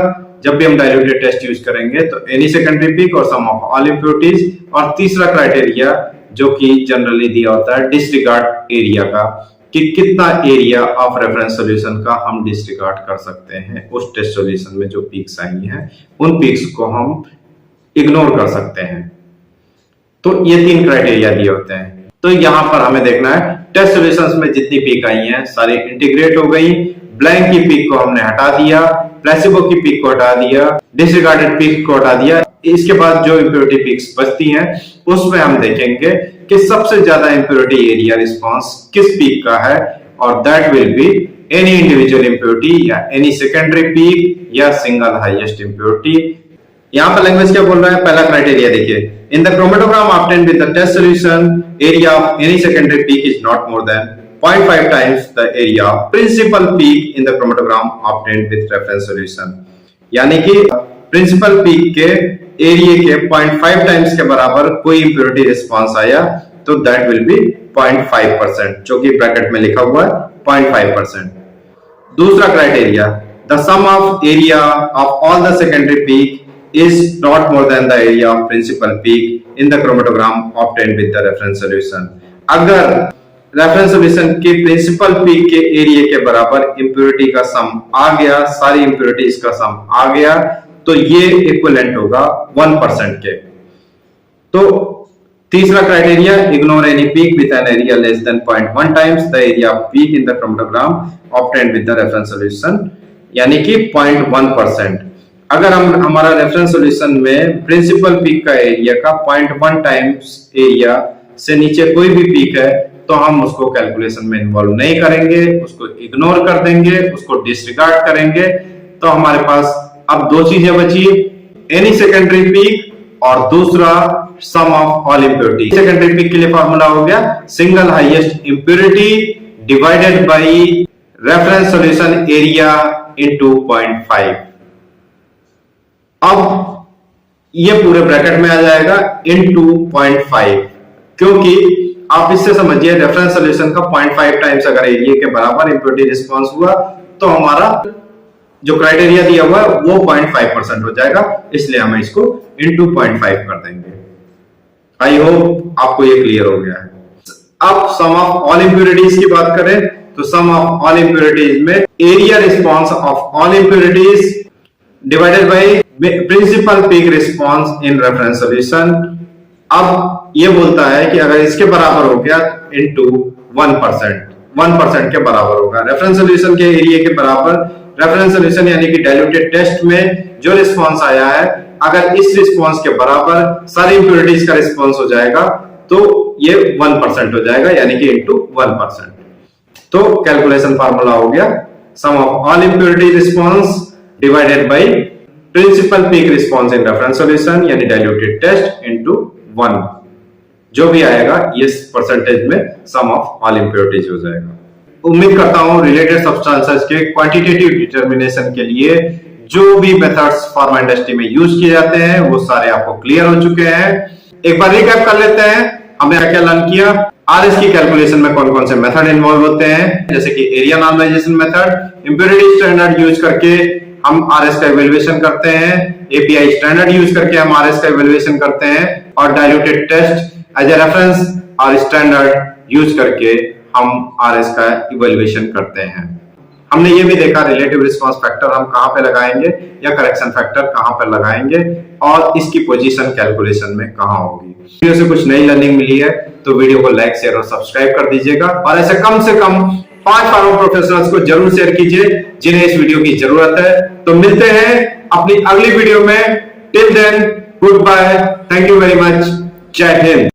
जब भी हम डाइल्यूटेड टेस्ट यूज करेंगे तो एनी सेकेंडरी पीक और सम ऑफ ऑल इंप्योरिटीज। और तीसरा क्राइटेरिया जो कि जनरली दिया होता है डिसरिगार्ड एरिया का, कि कितना एरिया ऑफ रेफरेंस सॉल्यूशन का हम डिसरिगार्ड कर सकते हैं, उस टेस्ट सॉल्यूशन में जो पीक्स आई हैं उन पीक्स को हम इग्नोर कर सकते हैं। तो ये 3 क्राइटेरिया दिए होते हैं। तो यहां पर हमें देखना है टेस्ट सॉल्यूशंस में जितनी पीक आई हैं सारी इंटीग्रेट हो गई, ब्लैंक की पीक को हमने हटा दिया, प्लेसिबो की पीक को हटा दिया, डिसरिगार्डेड पीक को हटा दिया। इसके बाद जो इंप्योरिटी पीक्स बचती हैं उसमें हम देखेंगे कि सबसे ज्यादा इंप्योरिटी एरिया रिस्पांस किस पीक का है, और that will be any individual impurity या एनी सेकेंडरी पीक या सिंगल हाईएस्ट इंप्योरिटी। यहां पर लैंग्वेज क्या बोल रहा है, पहला क्राइटेरिया देखिए, in the chromatogram obtained with the test solution area of any secondary peak is not more than 0.5 times the area of principal peak in the chromatogram obtained with reference solution। यानी कि principal peak के area के 0.5 times के बराबर कोई impurity response आया तो that will be 0.5%, जो कि ब्रैकेट में लिखा हुआ है 0.5%। दूसरा criteria, the sum of area of all the secondary peak is not more than the area of principal peak in the chromatogram obtained with the reference solution. अगर reference solution के principal peak के area के बराबर impurity का सम आ गया, सारी impurities का सम आ गया, तो ये इक्विवेलेंट होगा 1% के। तो तीसरा criteria, ignore any peak with an area less than 0.1 times the area off peak in the chromatogram obtained with the reference solution, यानी कि 0.1%। अगर हम हमारा रेफरेंस सॉल्यूशन में प्रिंसिपल पीक का एरिया का 0.1 टाइम्स एरिया से नीचे कोई भी पीक है तो हम उसको कैलकुलेशन में इन्वॉल्व नहीं करेंगे, उसको इग्नोर कर देंगे, उसको डिसरिगार्ड करेंगे। तो हमारे पास अब 2 चीजें बची, एनी सेकेंडरी पीक और दूसरा sum of all impurity. Secondary peak के लिए फॉर्मूला हो गया single highest impurity divided by reference solution area into 0.5। अब ये पूरे ब्रैकेट में आ जाएगा इनटू 0.5, क्योंकि आप इससे समझिए रेफरेंस सॉल्यूशन का 0.5 टाइम्स अगर एरिया के बराबर इंप्योरिटी रिस्पांस हुआ तो हमारा जो क्राइटेरिया दिया हुआ है वो 0.5% हो जाएगा, इसलिए हम इसको इनटू 0.5 कर देंगे। आई होप आपको ये क्लियर हो गया है। अब सम ऑफ ऑल इंप्योरिटीज की बात करें तो सम ऑफ ऑल इंप्योरिटीज में area response of all impurities divided by principal peak response in reference solution. अब ये बोलता है कि अगर इसके बराबर हो गया इनटू 1% के बराबर होगा। रेफरेंस सॉल्यूशन के एरिया के बराबर रेफरेंस सॉल्यूशन यानी कि डाइल्यूटेड टेस्ट में जो रिस्पांस आया है, अगर इस रिस्पांस के बराबर सारी इंप्योरिटीज का रिस्पांस हो जाएगा तो ये 1% हो जाएगा, यानी कि इनटू 1%। तो कैलकुलेशन फार्मूला हो गया sum of all impurity response divided by principal peak response in reference solution यानी डाइल्यूटेड टेस्ट इनटू 1, जो भी आएगा ये परसेंटेज में सम ऑफ ऑल इंप्योरिटीज हो जाएगा। उम्मीद करता हूं रिलेटेड सब्सटेंसेस के क्वांटिटेटिव डिटरमिनेशन के लिए जो भी मेथड्स फार्मा इंडस्ट्री में यूज किए जाते हैं वो सारे आपको क्लियर हो चुके हैं। एक बार रिकैप कर लेते हैं हमने क्या लर्न किया। आरएस की कैलकुलेशन में कौन कौन से मेथड इन्वॉल्व होते हैं, जैसे कि area normalisation method, impurity standard use करके हम आरएस का इवैल्यूएशन करते हैं, एपीआई स्टैंडर्ड यूज करके हम आरएस का इवैल्यूएशन करते हैं, और diluted test as a reference और स्टैंडर्ड यूज करके हम आरएस का इवैल्यूएशन करते हैं। हमने ये भी देखा रिलेटिव रिस्पांस फैक्टर हम कहां पे लगाएंगे या करेक्शन फैक्टर कहां पे लगाएंगे और इसकी पोजीशन कैलकुलेशन में कहां होगी। वीडियो से कुछ नई लर्निंग मिली है तो वीडियो को लाइक शेयर और सब्सक्राइब कर दीजिएगा, और ऐसे कम से कम 5 फार्मा प्रोफेशनल्स को जरूर शेयर कीजिए जिन्हें इस वीडियो की जरूरत है। तो मिलते हैं अपनी अगली वीडियो में। Till then goodbye, thank you very much, जय हिंद।